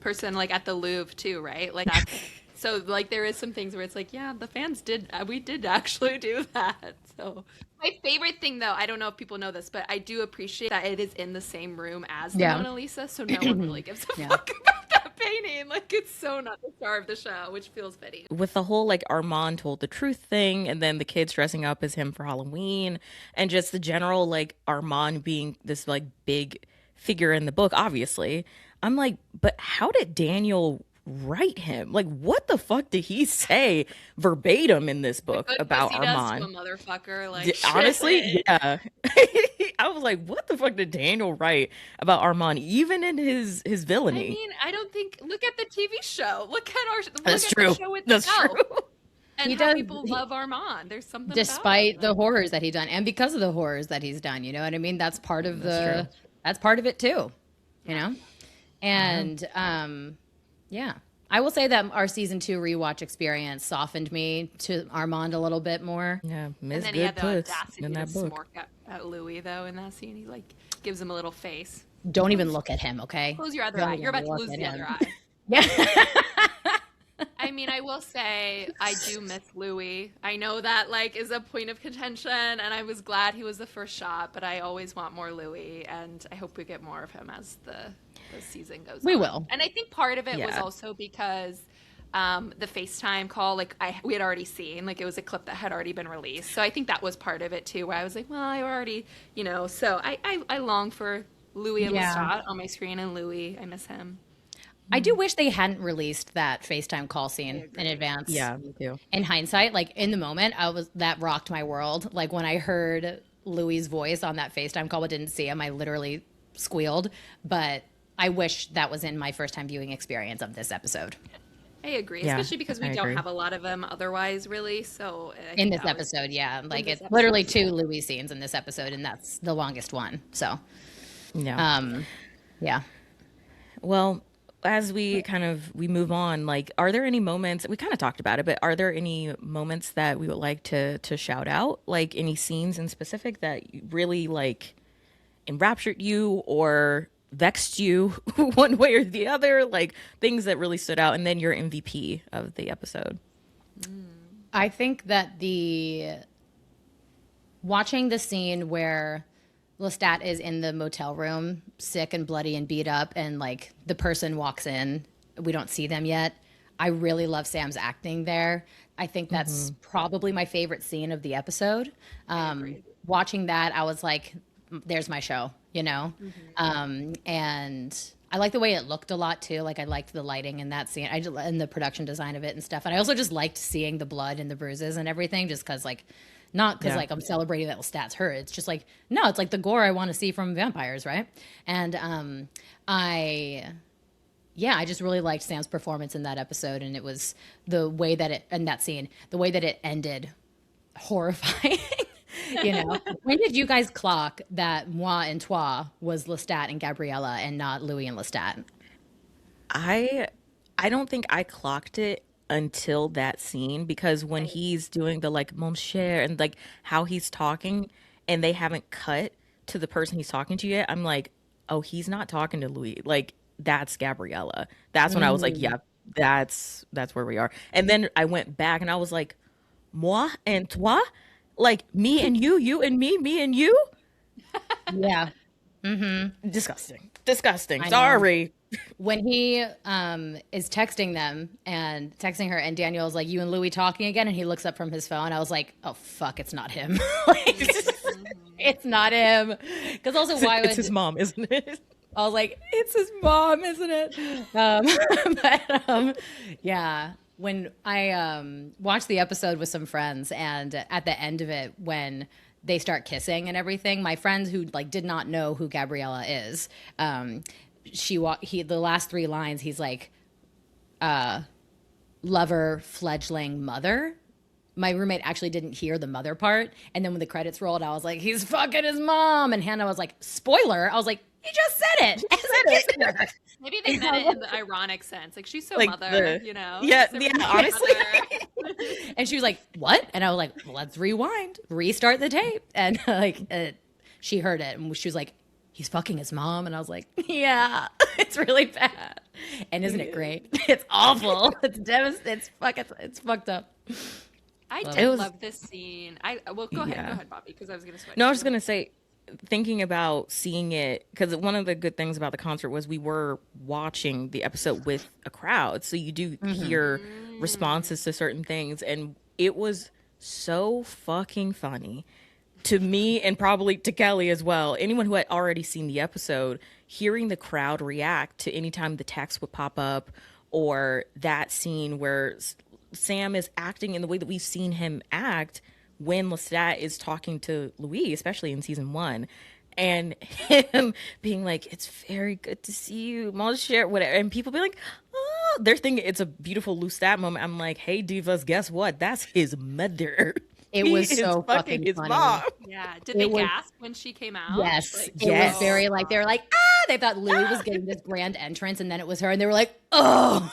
person like at the Louvre too, right? Like that's so like there is some things where it's like, yeah, the fans did we did actually do that. So my favorite thing though, I don't know if people know this, but I do appreciate that it is in the same room as the Mona Lisa, so no one really gives a fuck about that painting. Like it's so not the star of the show, which feels fitting. with the whole like Armand told the truth thing, and then the kids dressing up as him for Halloween, and just the general like Armand being this like big figure in the book, obviously. I'm like, but how did Daniel write him? Like, what the fuck did he say verbatim in this book Good about pussy does to Armand? a motherfucker, like Honestly, shit. yeah. I was like, what the fuck did Daniel write about Armand, even in his I villainy? mean, I don't think. Look at the TV show. That's Look at true. the show That's itself, true. and He how does, people love Armand. There's something about despite him. the horrors that he's done, and because of the horrors that he's done. You know what I mean? That's part of that's part of it too. You know, and yeah. I will say that our season 2 rewatch experience softened me to Armand a little bit more. Yeah, And Miss then he had Good the Puss audacity in to that book. smork at Louis though in that scene. He like gives him a little face. Don't even look at him, okay? Close your other Don't eye. even You're about to look lose at the him. other eye. Yeah. I mean, I will say I do miss Louis. I know that like is a point of contention, and I was glad he was the first shot, but I always want more Louis, and I hope we get more of him as the season goes We on. will. And I think part of it was Yeah. also because the FaceTime call, like we had already seen, like it was a clip that had already been released. So I think that was part of it too, where I was like, well, I already, so I long for Louis and Yeah. Lestat on my screen, and Louis, I miss him. I do wish they hadn't released that FaceTime call scene in advance. Yeah, me too. In hindsight, like in the moment, that rocked my world. Like when I heard Louis' voice on that FaceTime call but didn't see him, I literally squealed. But I wish that was in my first time viewing experience of this episode. I agree, Yeah, especially because we I don't agree. have a lot of them otherwise, really. So I In think this that was- episode, yeah. Like this it's episode, literally 2 Louis scenes in this episode, and that's the longest one. So, Yeah. yeah. Well, as we move on, like, are there any moments we kind of talked about it, but are there any moments that we would like to shout out? Like any scenes in specific that really like enraptured you or vexed you one way or the other? Like things that really stood out, and then your MVP of the episode. I think that watching the scene where Lestat is in the motel room, sick and bloody and beat up, and like the person walks in, we don't see them yet. I really love Sam's acting there. I think that's probably my favorite scene of the episode. Watching that, I was like, there's my show, you know? And I like the way it looked a lot too. Like I liked the lighting in that scene, and the production design of it and stuff. And I also just liked seeing the blood and the bruises and everything, just because like, not because Yeah. like I'm celebrating that Lestat's hurt. It's just like, no, it's like the gore I want to see from vampires, right? And I just really liked Sam's performance in that episode, and it was the way that in that scene, the way that it ended, horrifying. You know, when did you guys clock that moi and toi was Lestat and Gabriella and not Louis and Lestat? I don't think I clocked it until that scene, because when he's doing the like mon cher and like how he's talking and they haven't cut to the person he's talking to yet, I'm like, oh, he's not talking to Louis. Like that's Gabriella. That's when I was like, yeah, that's where we are. And then I went back and I was like, moi and toi? Like me and you and me and you? Yeah. Disgusting. Disgusting. I know. Sorry. when he is texting them and texting her, and Daniel's like, "You and Louis talking again?" And he looks up from his phone. I was like, "Oh fuck, it's not him. Like, it's not him." Because also, why It's would his mom, isn't it? I was like, "It's his mom, isn't it?" Yeah. When I watched the episode with some friends, and at the end of it, when they start kissing and everything, my friend who like did not know who Gabriella is, the last three lines, he's like, lover, fledgling, mother. My roommate actually didn't hear the mother part, and then when the credits rolled, I was like, he's fucking his mom, and Hannah was like, spoiler. I was like, you just said it. Maybe they meant it in the ironic sense. Like, she's so Like mother, you know? Yeah, She's so yeah, honestly. And she was like, what? And I was like, well, let's rewind, restart the tape. And she heard it, and she was like, he's fucking his mom. And I was like, yeah, it's really bad. And isn't it great? It's awful. It's devastating. It's fucked up. I did love this scene. Well, go ahead, Bobbi, because I was going to switch. No, I was gonna say, thinking about seeing it, because one of the good things about the concert was we were watching the episode with a crowd, so you do hear responses to certain things, and it was so fucking funny to me, and probably to Kelli as well. Anyone who had already seen the episode, hearing the crowd react to any time the text would pop up, or that scene where Sam is acting in the way that we've seen him act when Lestat is talking to Louis, especially in season 1, and him being like, "It's very good to see you, mon cher," whatever, and people be like, "Oh," they're thinking it's a beautiful Lestat moment. I'm like, "Hey, divas, guess what? That's his mother." It was so fucking his funny. mom. Yeah. Did they gasp when she came out? Yes. Like, It was very like, they were like, ah, they thought Louis was getting this grand entrance, and then it was her, and they were like, oh.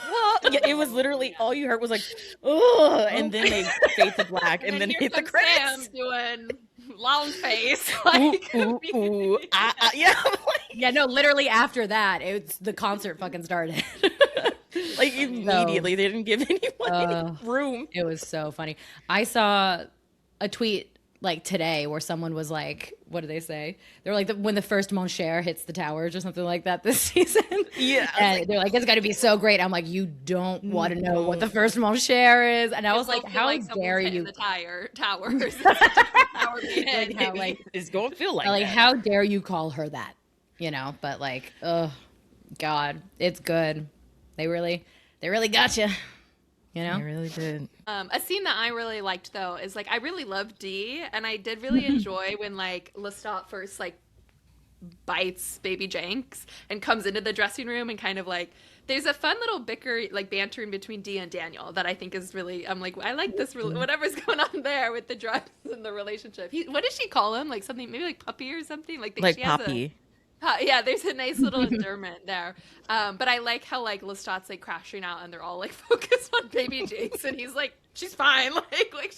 Yeah, it was literally all you heard was like, "Oh," and then they fade to black, and then here hit the comes credits. Sam doing long face. Like, Yeah, Yeah, no, literally after that, the concert fucking started. like immediately, they didn't give anyone any room. It was so funny. I saw a tweet like today where someone was like, what did they say? They were like, when the first Mon Cher hits the towers or something like that this season. Yeah. And they're like, it's going to be so great. I'm like, you don't want to know what the first Mon Cher is. And I was like, how dare you? The towers. Tower being hit. How, like, It's going to feel like like that. how dare you call her that? You know, but like, oh God, it's good. They really got you. You know, I really did. A scene that I really liked though is like I really love Dee, and I did really enjoy when like Lestat first like bites Baby Jenks and comes into the dressing room, and kind of like there's a fun little bantering between Dee and Daniel that I think is really, I'm like, I like this whatever's going on there with the drugs and the relationship. What does she call him? Like something maybe like puppy or something, like Like she has Poppy. yeah, there's a nice little endearment there. But I like how like Lestat's like crashing out, and they're all like focused on Baby Jinx, and he's like, she's fine.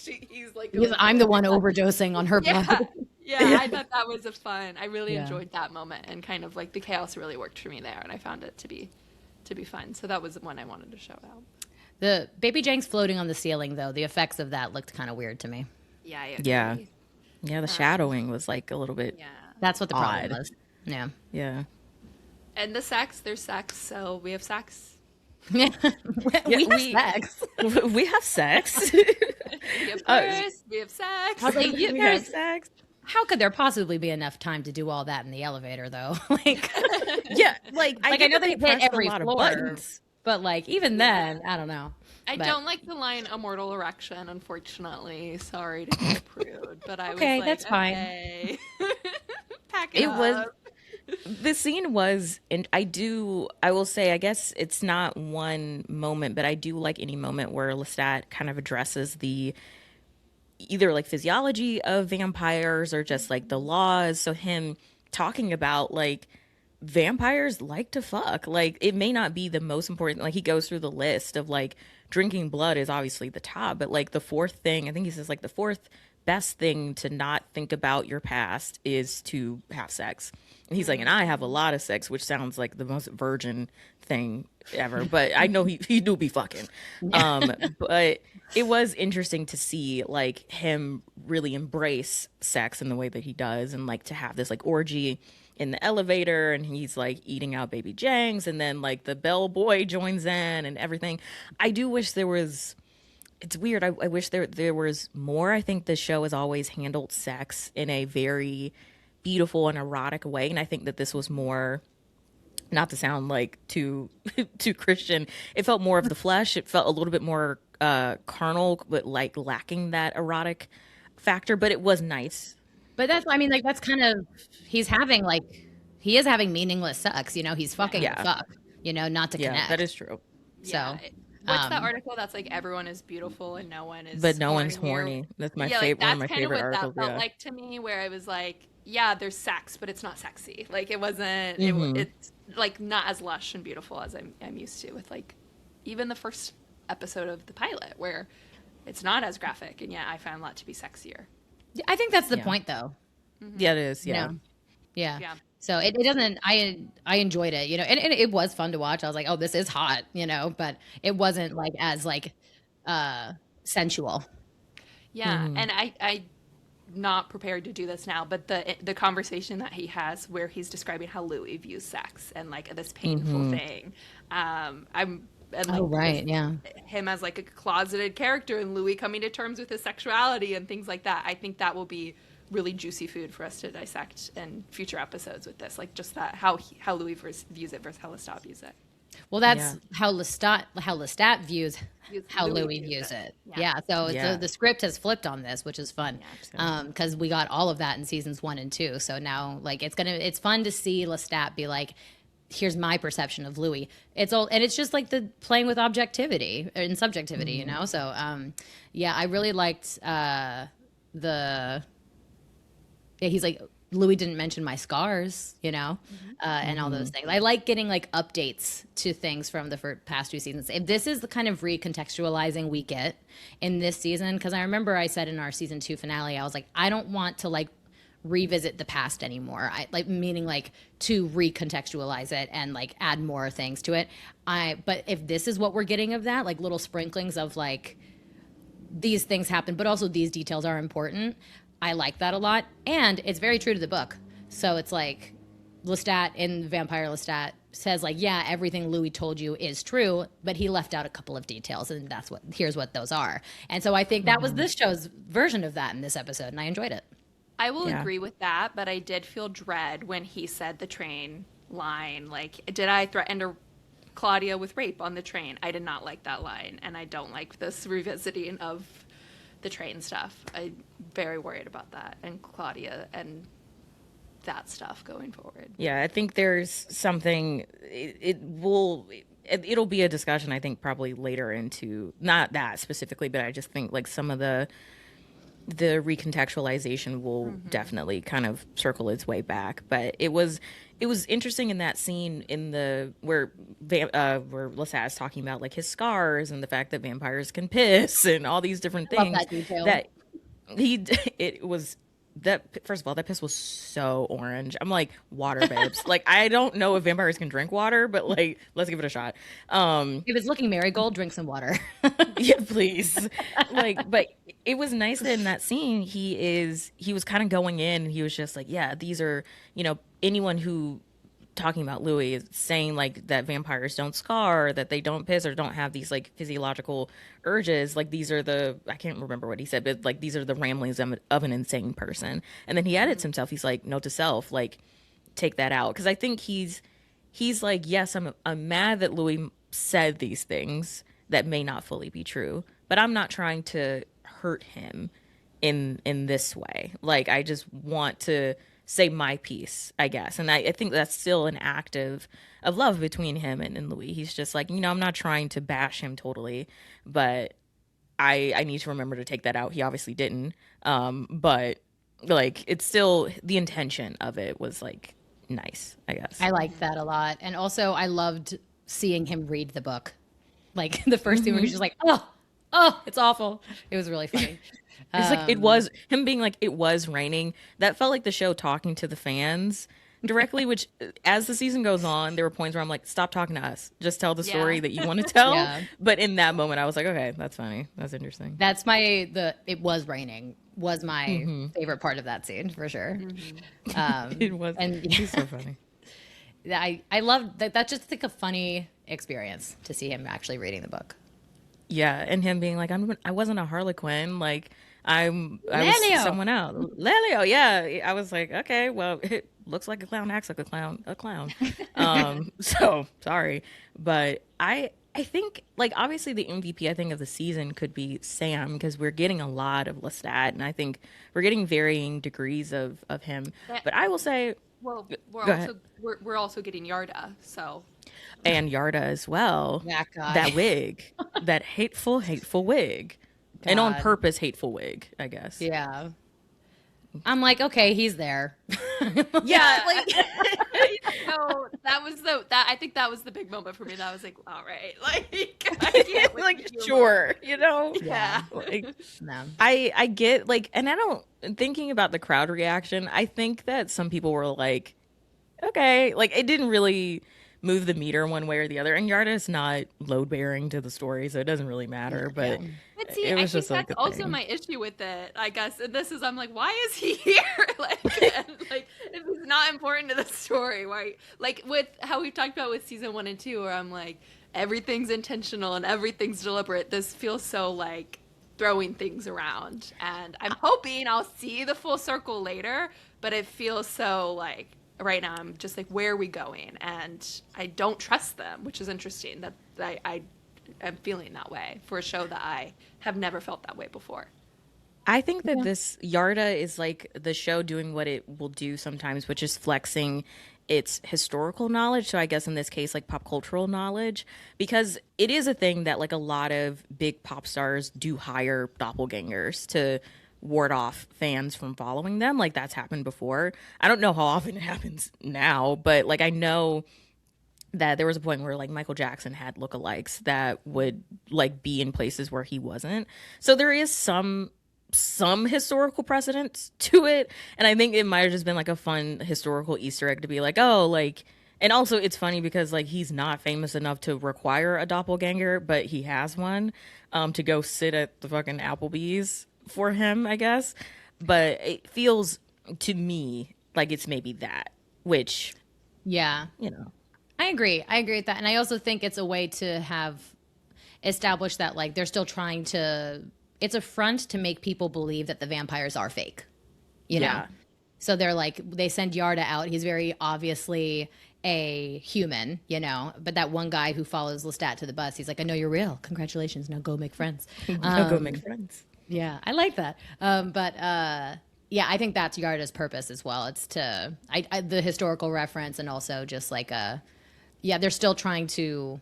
He's like, because I'm the one overdosing on her blood. Yeah, I thought that was I really enjoyed that moment, and kind of like the chaos really worked for me there, and I found it to be fun. So that was one I wanted to shout out. The Baby Jenks floating on the ceiling, though, the effects of that looked kind of weird to me. Yeah, I agree. Yeah, the shadowing was like a little bit. Yeah. That's what the problem Odd. was. Yeah. And there's sex, so we have sex. we have sex. We have sex. We have Paris, we have sex. I was like, We have sex. how could there possibly be enough time to do all that in the elevator, though? Like, Yeah, like I know they hit pressed every a lot of floor, buttons. but like even then, I don't know. I But- don't like the line "immortal erection," unfortunately. Sorry to be a prude, but I was Okay, like, that's fine. okay. Pack it It was up. the scene was, and I will say, I guess it's not one moment, but I do like any moment where Lestat kind of addresses the either like physiology of vampires or just like the laws. So him talking about like vampires like to fuck. Like it may not be the most important. Like he goes through the list of like drinking blood is obviously the top, but like the fourth thing, I think he says like the fourth best thing to not think about your past is to have sex. And he's like, and I have a lot of sex, which sounds like the most virgin thing ever, but I know he do be fucking. But it was interesting to see like him really embrace sex in the way that he does, and like to have this like orgy in the elevator and he's like eating out baby Jangs, and then like the bellboy joins in and everything. I do wish there was, it's weird. I wish there was more. I think the show has always handled sex in a very beautiful and erotic way, and I think that this was more, not to sound like too too Christian, it felt more of the flesh. It felt a little bit more carnal, but like lacking that erotic factor. But it was nice. But that's, I mean, like, that's kind of, he's having like, he is having meaningless sex, you know, he's fucking Yeah. the fuck, you know, not to Yeah, connect. that is true. So, What's that article that's like everyone is beautiful and no one is, But no one's here? horny. That's my Yeah, like favorite. One of that's my kind of favorite what articles. that felt Yeah. like to me, where I was like, yeah, there's sex, but it's not sexy. Like it wasn't. It's like not as lush and beautiful as I'm used to with like even the first episode of the pilot, where it's not as graphic, and yet I found that to be sexier. I think that's the point, though. Yeah, it is. Yeah. No. Yeah. Yeah. So it doesn't, I enjoyed it, you know, and it was fun to watch. I was like, oh, this is hot, you know, but it wasn't like as like sensual. Yeah, and I not prepared to do this now, but the conversation that he has where he's describing how Louis views sex and like this painful thing. I'm and like Oh, right. Yeah. him as like a closeted character and Louis coming to terms with his sexuality and things like that. I think that will be really juicy food for us to dissect in future episodes with this, like just that how Louis views it versus how Lestat views it. Well, that's how Lestat views how Louis Louis views views it. it. Yeah. So Yeah. the script has flipped on this, which is fun. Because we got all of that in seasons 1 and 2. So now like it's fun to see Lestat be like, here's my perception of Louis. It's just like the playing with objectivity and subjectivity, you know? So yeah, I really liked he's like, Louis didn't mention my scars, you know, and all those things. I like getting like updates to things from the past 2 seasons. If this is the kind of recontextualizing we get in this season, because I remember I said in our season 2 finale, I was like, I don't want to like revisit the past anymore. I like, meaning like to recontextualize it and like add more things to it. But if this is what we're getting of that, like little sprinklings of like these things happen, but also these details are important, I like that a lot. And it's very true to the book. So it's like Lestat in Vampire Lestat says like, yeah, everything Louis told you is true, but he left out a couple of details, and here's what those are. And so I think that was this show's version of that in this episode, and I enjoyed it. I will agree with that, but I did feel dread when he said the train line. Like, did I threaten to Claudia with rape on the train? I did not like that line, and I don't like this revisiting of the train stuff. I'm very worried about that and Claudia and that stuff going forward. Yeah, I think there's something. It'll be a discussion. I think probably later into, not that specifically, but I just think like some of the recontextualization will definitely kind of circle its way back. But it was interesting in that scene in where Lestat is talking about like his scars and the fact that vampires can piss and all these different things. Love that detail. It was that, first of all, that piss was so orange. I'm like, water, babes. Like, I don't know if vampires can drink water, but like, let's give it a shot. If it's looking marigold, drink some water. Yeah, please. Like, but it was nice that in that scene he was kind of going in and he was just like, yeah, these are, you know, anyone who, talking about Louis, is saying like that vampires don't scar, that they don't piss or don't have these like physiological urges, like these are I can't remember what he said, but like these are the ramblings of an insane person. And then he edits himself, he's like, note to self, like take that out, because I think he's like, yes, I'm mad that Louis said these things that may not fully be true, but I'm not trying to hurt him in this way. Like, I just want to say my piece, I guess. And I think that's still an act of love between him and Louis. He's just like, you know, I'm not trying to bash him totally, but I need to remember to take that out. He obviously didn't. But like, it's still, the intention of it was like nice, I guess. I liked that a lot. And also I loved seeing him read the book. Like the first scene where he's just like, oh, it's awful. It was really funny. It's like, it was him being like, it was raining. That felt like the show talking to the fans, directly, which as the season goes on, there were points where I'm like, stop talking to us. Just tell the Yeah. story that you want to tell. Yeah. But in that moment, I was like, okay, that's funny. That's interesting. That's it was raining was my favorite part of that scene for sure. It was. And He's so funny. I love that. That's just like a funny experience to see him actually reading the book. Yeah, and him being like, I wasn't a Harlequin. Like, I Lelio. was someone else. Lelio, yeah. I was like, okay, well, it looks like a clown, acts like a clown, So sorry, but I think, like, obviously the MVP, I think, of the season could be Sam, because we're getting a lot of Lestat, and I think we're getting varying degrees of him. But I will say, Well, go ahead. we're also getting Yarda, so And Yarda as well. That guy. That wig, that hateful wig, and on God. purpose hateful wig, I guess. Yeah. I'm like, okay, he's there. Yeah, like no, I think that was the big moment for me. That I was like, all right, like I can't with like the humor. sure, you know. Yeah. Like, No. I get, like, and I don't, thinking about the crowd reaction, I think that some people were like, okay, like, it didn't really move the meter one way or the other, and Yarda's not load bearing to the story, so it doesn't really matter. But But see, it I was think just like that's a also thing. my issue with it, I guess. And this is, I'm like, why is he here? Like if he's not important to the story, why? Like with how we've talked about with season 1 and 2, where I'm like, everything's intentional and everything's deliberate. This feels so like throwing things around, and I'm hoping I'll see the full circle later. But it feels so like right now I'm just like, where are we going? And I don't trust them, which is interesting. That I am feeling that way for a show that I have never felt that way before. I think that this Yarda is like the show doing what it will do sometimes, which is flexing its historical knowledge. So I guess in this case, like pop cultural knowledge, because it is a thing that like a lot of big pop stars do hire doppelgangers to ward off fans from following them. Like that's happened before. I don't know how often it happens now, but like I know that there was a point where like Michael Jackson had lookalikes that would like be in places where he wasn't. So there is some historical precedent to it, and I think it might have just been like a fun historical Easter egg to be like, oh, like, and also it's funny because like he's not famous enough to require a doppelganger, but he has one to go sit at the fucking Applebee's for him, I guess. But it feels to me like it's maybe that, which, Yeah. you know. I agree. I agree with that. And I also think it's a way to have established that like they're still trying to, it's a front to make people believe that the vampires are fake, you know? Yeah. So they're like, they send Yarda out. He's very obviously a human, you know, but that one guy who follows Lestat to the bus, he's like, I know you're real. Congratulations. Now go make friends. I'll go make friends. Yeah, I like that. Yeah, I think that's Yarda's purpose as well. It's to the historical reference, and also just like yeah, they're still trying to,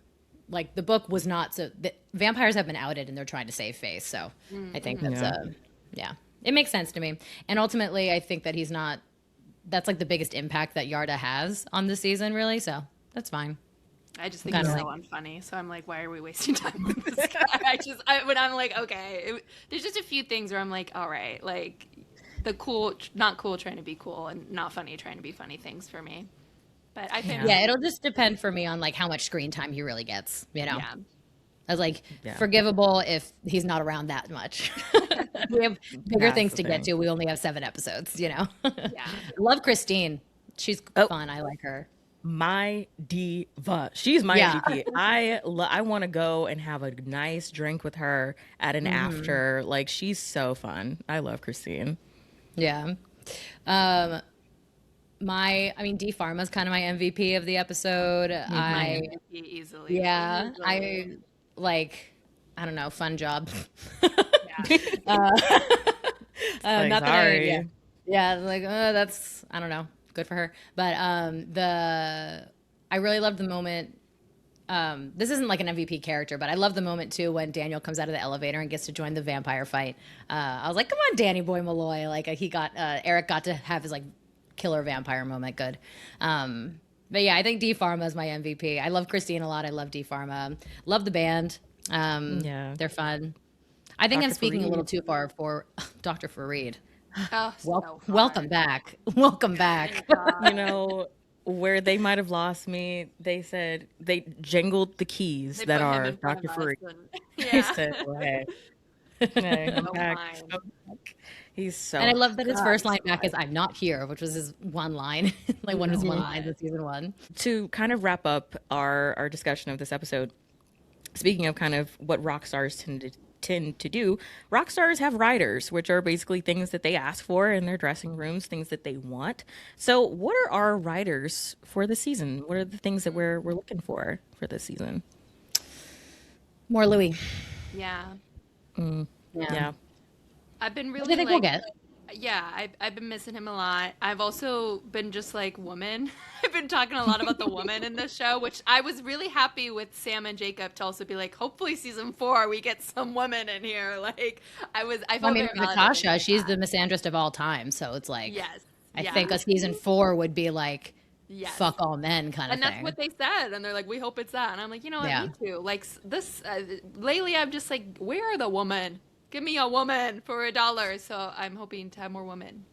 like, the book was not so the vampires have been outed and they're trying to save face. So I think that's yeah, it makes sense to me. And ultimately, I think that he's not. That's like the biggest impact that Yarda has on the season, really. So that's fine. I just think Kinda he's so like- unfunny. So I'm like, why are we wasting time with this guy? When I'm like, okay, there's just a few things where I'm like, all right, like the cool, not cool trying to be cool, and not funny trying to be funny things for me. But I think, Yeah, it'll just depend for me on like how much screen time he really gets. You know, yeah. I was like, Yeah. forgivable if he's not around that much. We have bigger That's things the to get thing. to. We only have 7 episodes. You know. Yeah. Love Christine. She's Oh. fun. I like her. My diva. She's my Yeah. MVP. I want to go and have a nice drink with her at an after. Like, she's so fun. I love Christine. Yeah. I mean, D Pharma's kind of my MVP of the episode. I Easily. yeah, Easily. I don't know, fun job. Yeah. Like, Not that sorry. yeah, like that's I don't know, good for her. But I really loved the moment. This isn't like an MVP character, but I love the moment too when Daniel comes out of the elevator and gets to join the vampire fight. I was like, come on, Danny Boy Malloy. Like Eric got to have his like killer vampire moment. Good. But yeah, I think D Pharma is my MVP. I love Christine a lot. I love D Pharma. Love the band. Yeah. They're fun. I think I'm Dr. speaking a Fareed. little too far for Dr. Fareed. Oh, so Welcome hard. back. Welcome Oh my back. You God. know, where they might have lost me, they said they jangled the keys They that put him are in front of Dr. us Farouk. and They yeah. said, well, hey, hey, I'm So back. fine. I'm back. He's And so, I love that his God, first he's line so back is hot. "I'm not here," which was his one line, like one of his one Mhm. lines of season one. To kind of wrap up our discussion of this episode, speaking of kind of what rock stars tend to do, rock stars have writers, which are basically things that they ask for in their dressing rooms, things that they want. So, what are our writers for the season? What are the things that we're looking for this season? More Louis. Yeah. Yeah, Yeah. I've been which I really think we'll like, get. yeah, I've been missing him a lot. I've also been just like woman. I've been talking a lot about the woman in this show, which I was really happy with Sam and Jacob to also be like, hopefully season 4 we get some women in here. Like I I felt mean, very validated Natasha, by she's that. the misandrist of all time, so it's like, Yes. I Yeah. think a season 4 would be like, Yes. fuck all men kind of And that's thing. what they said, and they're like, "We hope it's that." And I'm like, you know what? Yeah. Me too. Like this lately, I'm just like, "Where are the women? Give me a woman for $1." So I'm hoping to have more women.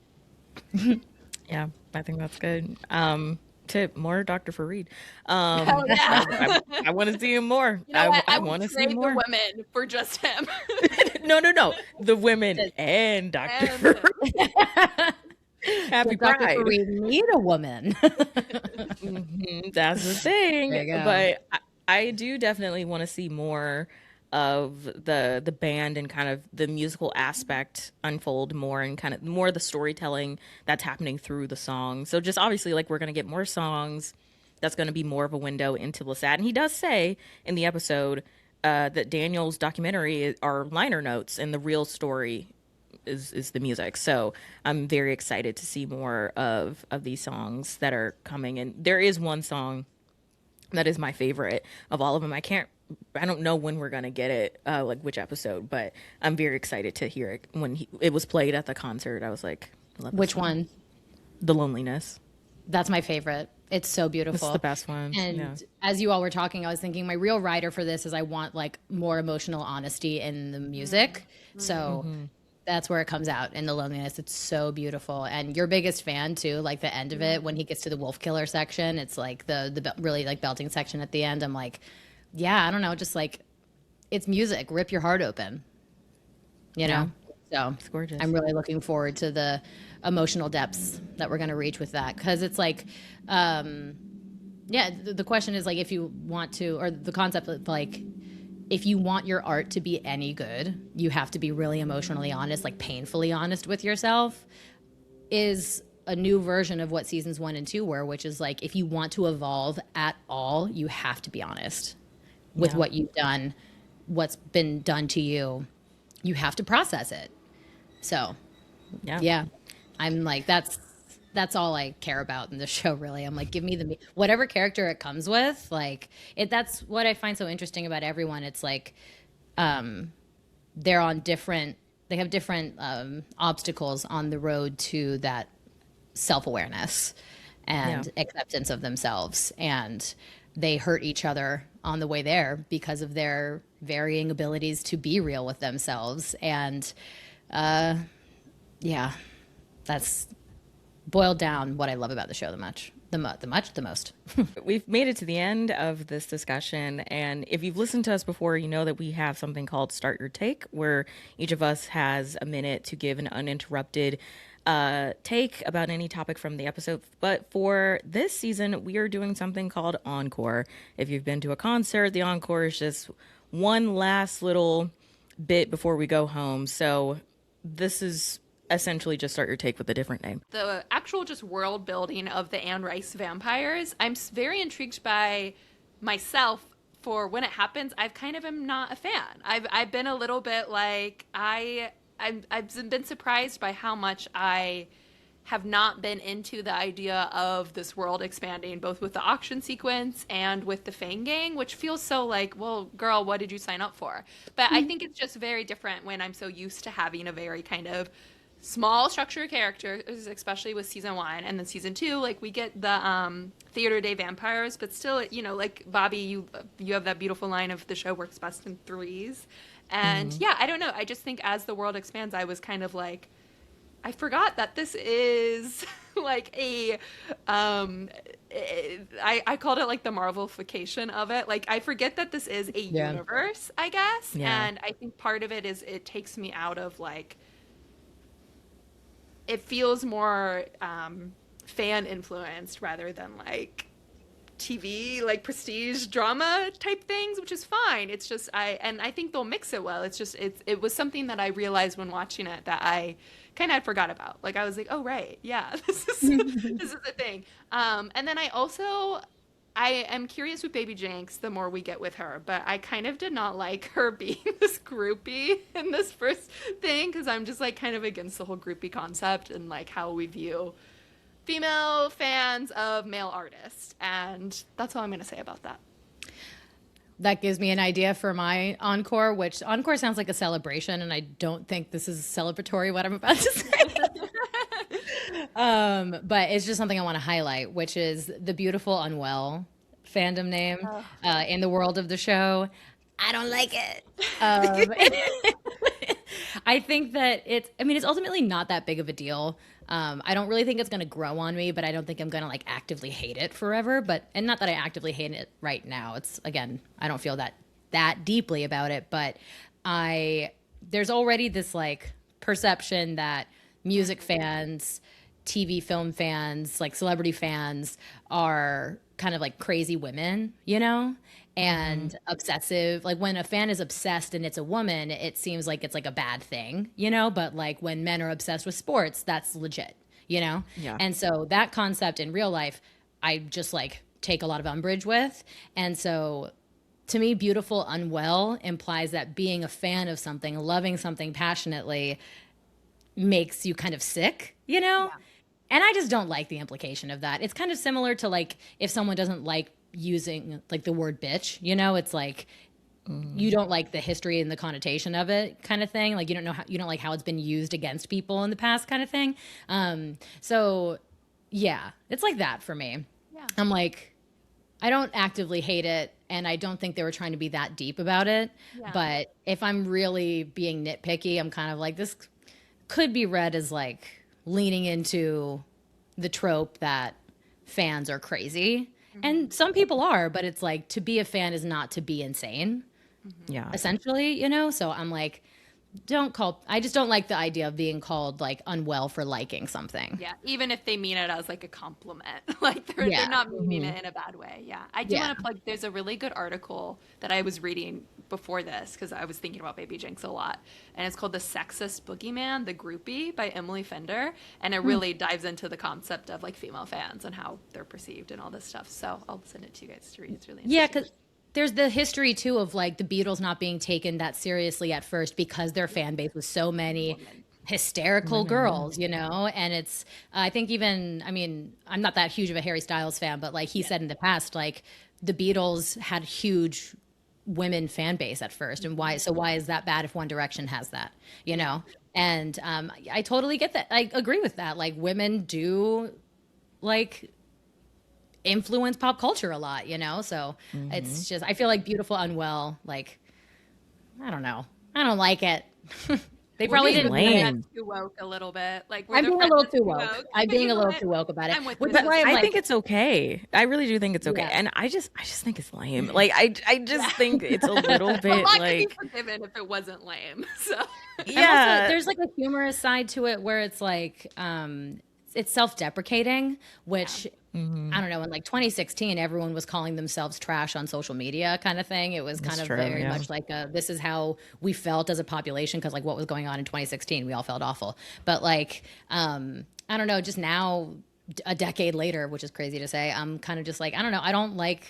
Yeah, I think that's good. To more Dr. Fareed. Oh yeah. I want to see him more. You know what? I I would want to see trade the more. women for just him. No, no, no. The women and Dr. And Fareed. Happy Does Dr. Pride. Fareed need a woman? That's the thing. There you go. But I do definitely want to see more of the band and kind of the musical aspect unfold more, and kind of more of the storytelling that's happening through the song. So just obviously, like, we're gonna get more songs. That's gonna be more of a window into Lestat. And he does say in the episode that Daniel's documentary are liner notes, and the real story is the music. So I'm very excited to see more of these songs that are coming. And there is one song that is my favorite of all of them. I don't know when we're gonna get it, like which episode, but I'm very excited to hear it. When it was played at the concert, I was like, I love this Which song. one? The Loneliness. That's my favorite. It's so It's beautiful. the best one. And Yeah. as you all were talking, I was thinking my real rider for this is I want like more emotional honesty in the music. So that's where it comes out in the loneliness. It's so beautiful. And your biggest fan too, like the end of it when he gets to the wolf killer section, it's like the really like belting section at the end. I'm like, yeah, I don't know, just like it's music. Rip your heart open, you Yeah. know? So It's gorgeous. I'm really looking forward to the emotional depths that we're going to reach with that. Cause it's like, yeah, the question is like, if you want to, or the concept of like, if you want your art to be any good, you have to be really emotionally honest, like painfully honest with yourself, is a new version of what seasons 1 and 2 were, which is like, if you want to evolve at all, you have to be honest with Yeah. what you've done, what's been done to you. You have to process it. So, Yeah. yeah, I'm like, that's all I care about in the show, really. I'm like, give me whatever character it comes with. Like it, that's what I find so interesting about everyone. It's like, they're on different, they have different obstacles on the road to that self-awareness and Yeah. acceptance of themselves. And they hurt each other on the way there because of their varying abilities to be real with themselves. And yeah, that's boiled down what I love about the show the most. We've made it to the end of this discussion, and if you've listened to us before, you know that we have something called Start Your Take, where each of us has a minute to give an uninterrupted take about any topic from the episode. But for this season, we are doing something called Encore. If you've been to a concert, the Encore is just one last little bit before we go home. So this is essentially just Start Your Take with a different name. The actual just world building of the Anne Rice vampires, I'm very intrigued by myself. For when it happens, I've kind of am not a fan. I've been a little bit like I've been surprised by how much I have not been into the idea of this world expanding, both with the auction sequence and with the Fang Gang, which feels so like, well, girl, what did you sign up for? But I think it's just very different when I'm so used to having a very kind of small structure characters, especially with season 1, and then season 2, like we get the theater day vampires, but still, you know, like Bobby, you have that beautiful line of the show works best in threes, and yeah, I don't know, I just think as the world expands, I was kind of like, I forgot that this is like I called it like the Marvelification of it. Like I forget that this is a Yeah. universe, I guess. Yeah. And I think part of it is it takes me out of like, it feels more fan influenced rather than like TV, like prestige drama type things, which is fine. It's just I think they'll mix it well. It's just it was something that I realized when watching it that I kind of had forgot about. Like I was like, oh right, yeah, this is a thing. And then I am curious with Baby Jinx the more we get with her, but I kind of did not like her being this groupie in this first thing because I'm just like kind of against the whole groupie concept and like how we view female fans of male artists. And that's all I'm going to say about that. That gives me an idea for my encore, which encore sounds like a celebration, and I don't think this is celebratory what I'm about to say. But it's just something I want to highlight, which is the beautiful Unwell fandom name in the world of the show. I don't like it. I think that it's ultimately not that big of a deal. I don't really think it's going to grow on me, but I don't think I'm going to like actively hate it forever. And not that I actively hate it right now. It's again, I don't feel that deeply about it, but there's already this like perception that music fans, TV film fans, like celebrity fans are kind of like crazy women, you know? And obsessive. Like when a fan is obsessed and it's a woman, it seems like it's like a bad thing, you know? But like when men are obsessed with sports, that's legit, you know? Yeah. And so that concept in real life, I just like take a lot of umbrage with. And so to me, beautiful unwell implies that being a fan of something, loving something passionately makes you kind of sick, you know? Yeah. And I just don't like the implication of that. It's kind of similar to like if someone doesn't like using like the word bitch, you know, it's like you don't like the history and the connotation of it kind of thing. Like you don't like how it's been used against people in the past kind of thing. So yeah, it's like that for me. Yeah. I'm like, I don't actively hate it, and I don't think they were trying to be that deep about it. Yeah. But if I'm really being nitpicky, I'm kind of like, this could be read as like leaning into the trope that fans are crazy. And some people are, but it's like to be a fan is not to be insane. Yeah. Essentially, you know? So I'm like, I just don't like the idea of being called like unwell for liking something. Yeah. Even if they mean it as like a compliment, like they're not meaning it in a bad way. Yeah. I do want to plug, there's a really good article that I was reading before this because I was thinking about Baby Jinx a lot. And it's called The Sexist Boogeyman, The Groupie by Emily Fender. And it really dives into the concept of like female fans and how they're perceived and all this stuff. So I'll send it to you guys to read. It's really interesting. Yeah, because there's the history too of like the Beatles not being taken that seriously at first because their fan base was so many hysterical girls, you know? And it's, I think even, I mean, I'm not that huge of a Harry Styles fan, but like he said in the past, like the Beatles had huge women fan base at first. And why is that bad if One Direction has that, you know? And I totally get that. I agree with that. Like women do like influence pop culture a lot, you know? So it's just, I feel like beautiful unwell, like, I don't know. I don't like it. They probably didn't lame. Too woke a little bit. Like I'm being a little too woke. I'm being a little too woke about it. Which is why I think it's okay. I really do think it's okay, and I just think it's lame. Like I just think it's a little bit like could be forgiven if it wasn't lame. So yeah, also, there's like a humorous side to it where it's like it's self-deprecating, which I don't know. In like 2016, everyone was calling themselves trash on social media, kind of thing. It was kind of very much like this is how we felt as a population because like what was going on in 2016, we all felt awful. But like I don't know. Just now, a decade later, which is crazy to say, I'm kind of just like I don't know. I don't like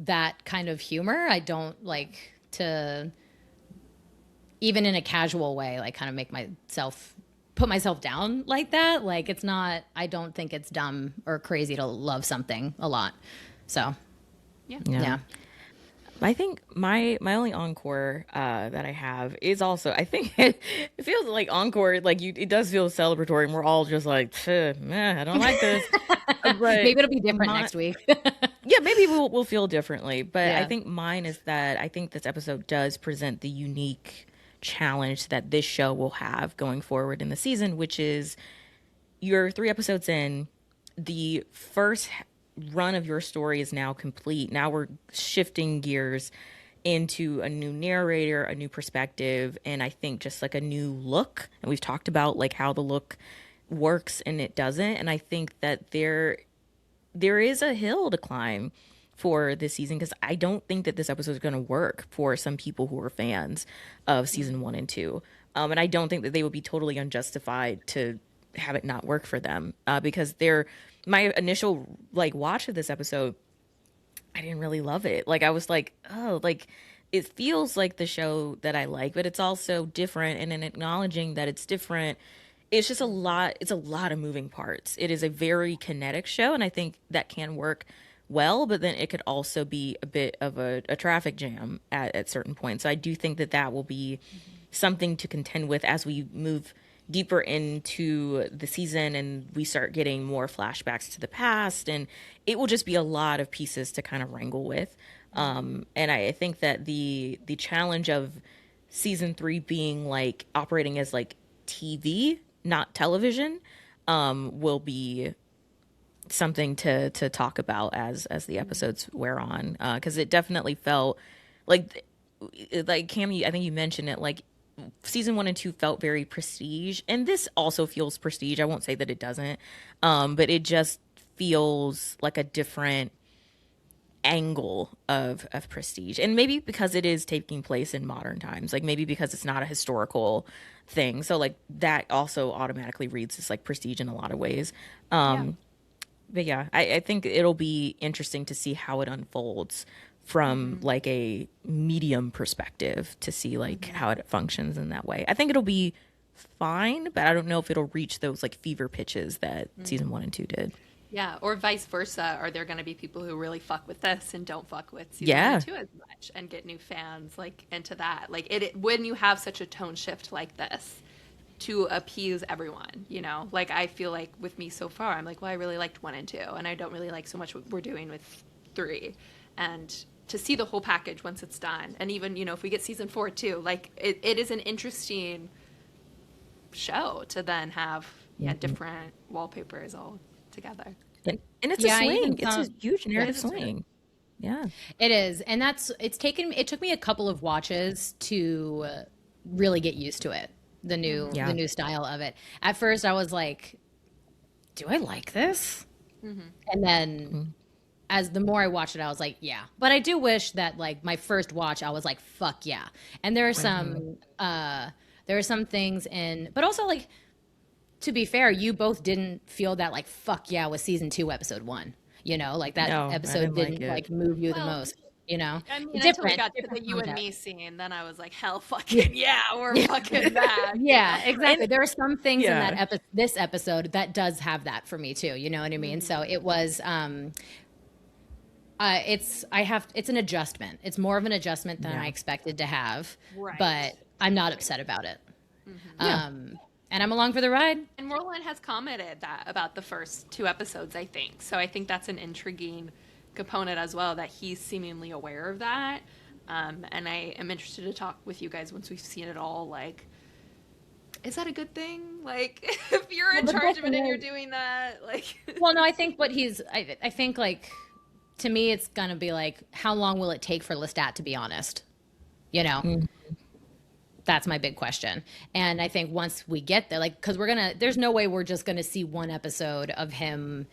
that kind of humor. I don't like to even in a casual way, like kind of put myself down like that. Like it's not, I don't think it's dumb or crazy to love something a lot. So yeah. I think my only encore that I have is also, I think it feels like encore, like it does feel celebratory and we're all just like, I don't like this. But maybe it'll be different next week. Yeah, maybe we'll feel differently. But I think mine is that I think this episode does present the unique challenge that this show will have going forward in the season, which is you're 3 episodes in, the first run of your story is now complete. Now we're shifting gears into a new narrator, a new perspective, and I think just like a new look. And we've talked about like how the look works and it doesn't. And I think that there is a hill to climb for this season, because I don't think that this episode is going to work for some people who are fans of season 1 and 2. And I don't think that they would be totally unjustified to have it not work for them, because my initial like watch of this episode, I didn't really love it. Like I was like, oh, like it feels like the show that I like, but it's also different. And in acknowledging that it's different, it's just a lot. It's a lot of moving parts. It is a very kinetic show, and I think that can work well, but then it could also be a bit of a traffic jam at certain points. So I do think that that will be something to contend with as we move deeper into the season and we start getting more flashbacks to the past, and it will just be a lot of pieces to kind of wrangle with. And I think that the challenge of season 3 being like operating as like TV, not television, will be something to talk about as the episodes wear on, because it definitely felt like Cam, I think you mentioned it, like season 1 and 2 felt very prestige, and this also feels prestige. I won't say that it doesn't, but it just feels like a different angle of prestige, and maybe because it is taking place in modern times, like maybe because it's not a historical thing, so like that also automatically reads as like prestige in a lot of ways. Yeah. But yeah, I think it'll be interesting to see how it unfolds from like a medium perspective, to see like how it functions in that way. I think it'll be fine, but I don't know if it'll reach those like fever pitches that season 1 and 2 did. Yeah, or vice versa. Are there going to be people who really fuck with this and don't fuck with season Yeah. 1 and 2 as much, and get new fans like into that? Like when you have such a tone shift like this to appease everyone, you know? Like I feel like with me so far, I'm like, well, I really liked 1 and 2, and I don't really like so much what we're doing with 3. And to see the whole package once it's done, and even, you know, if we get season 4 too, like it is an interesting show to then have different wallpapers all together. And it's Yeah, a I even swing. It's a thought- huge narrative it's a swing. Yeah. It is, and it took me a couple of watches to really get used to it. The new style of it. At first, I was like, "Do I like this?" And then, as the more I watched it, I was like, "Yeah." But I do wish that like my first watch, I was like, "Fuck yeah!" And there are some things in, but also like, to be fair, you both didn't feel that like "fuck yeah" with season 2, episode 1. You know, like that No, I episode didn't didn't like it. move you the Well, most. You know, I mean, until we got to the different you and context. me scene, then I was like, hell fucking yeah, we're fucking back. Yeah, exactly. There are some things in Yeah. that this episode that does have that for me too. You know what I mean? So it was it's an adjustment. It's more of an adjustment than I expected to have. Right. But I'm not upset about it. And I'm along for the ride. And Roland has commented that about the first 2 episodes, I think. So I think that's an intriguing component as well, that he's seemingly aware of that. And I am interested to talk with you guys once we've seen it all. Like, is that a good thing? Like, if you're in charge of it and you're doing that, like. Well, no, I think I think like, to me, it's gonna be like, how long will it take for Lestat to be honest? You know. That's my big question. And I think once we get there, like, because there's no way we're just gonna see one episode of him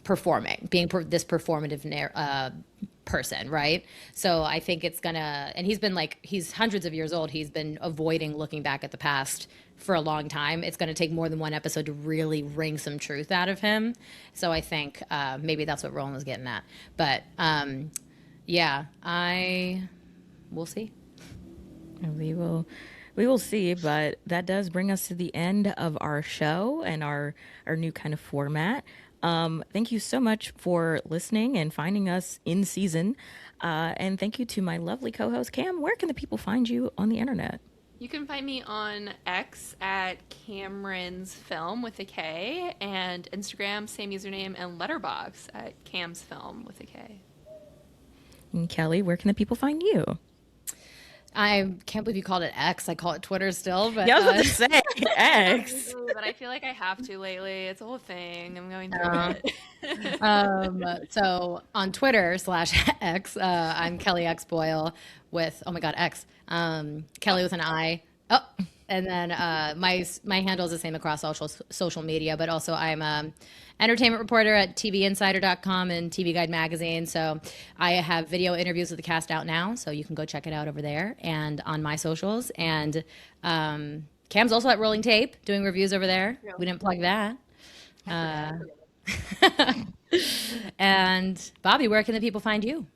performing, being this performative person, right? So I think it's gonna, and he's hundreds of years old. He's been avoiding looking back at the past for a long time. It's gonna take more than one episode to really wring some truth out of him. So I think maybe that's what Roland was getting at. But yeah, we'll see. We will see, but that does bring us to the end of our show and our new kind of format. Thank you so much for listening and finding us in season. And thank you to my lovely co-host, Cam. Where can the people find you on the internet? You can find me on X at Cameron's Film with a K, and Instagram, same username, and Letterboxd at Cam's Film with a K. And Kelli, where can the people find you? I can't believe you called it X. I call it Twitter still, but Yeah, I was about to say X. But I feel like I have to lately. It's a whole thing. I'm going through it. so on Twitter/X, I'm Kelli X Boyle with, oh my God, X. Kelli with an I. Oh, and then my handle is the same across social media, but also I'm entertainment reporter at TVinsider.com and TV Guide magazine. So I have video interviews with the cast out now, so you can go check it out over there and on my socials. And Cam's also at Rolling Tape doing reviews over there. We didn't plug that. And Bobbi, where can the people find you?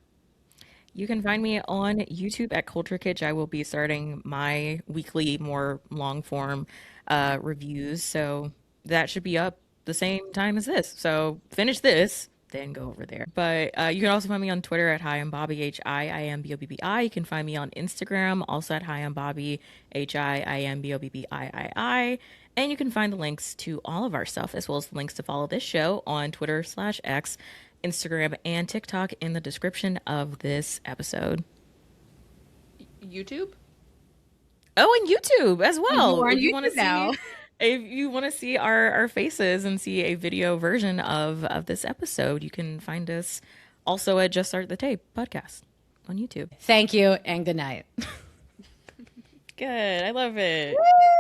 You can find me on YouTube at Culture Kitsch. I will be starting my weekly, more long form reviews. So that should be up the same time as this. So finish this, then go over there. But you can also find me on Twitter at Hi I'm Bobbi, HIIMBOBBI. You can find me on Instagram, also at Hi I'm Bobbi, HIIMBOBBIII. And you can find the links to all of our stuff, as well as the links to follow this show on Twitter/X, Instagram, and TikTok in the description of this episode. YouTube? Oh, and YouTube as well. You are on If you YouTube want to now. see, if you want to see our faces and see a video version of this episode, you can find us also at Just Start the Tape podcast on YouTube. Thank you and good night. Good. I love it. Woo!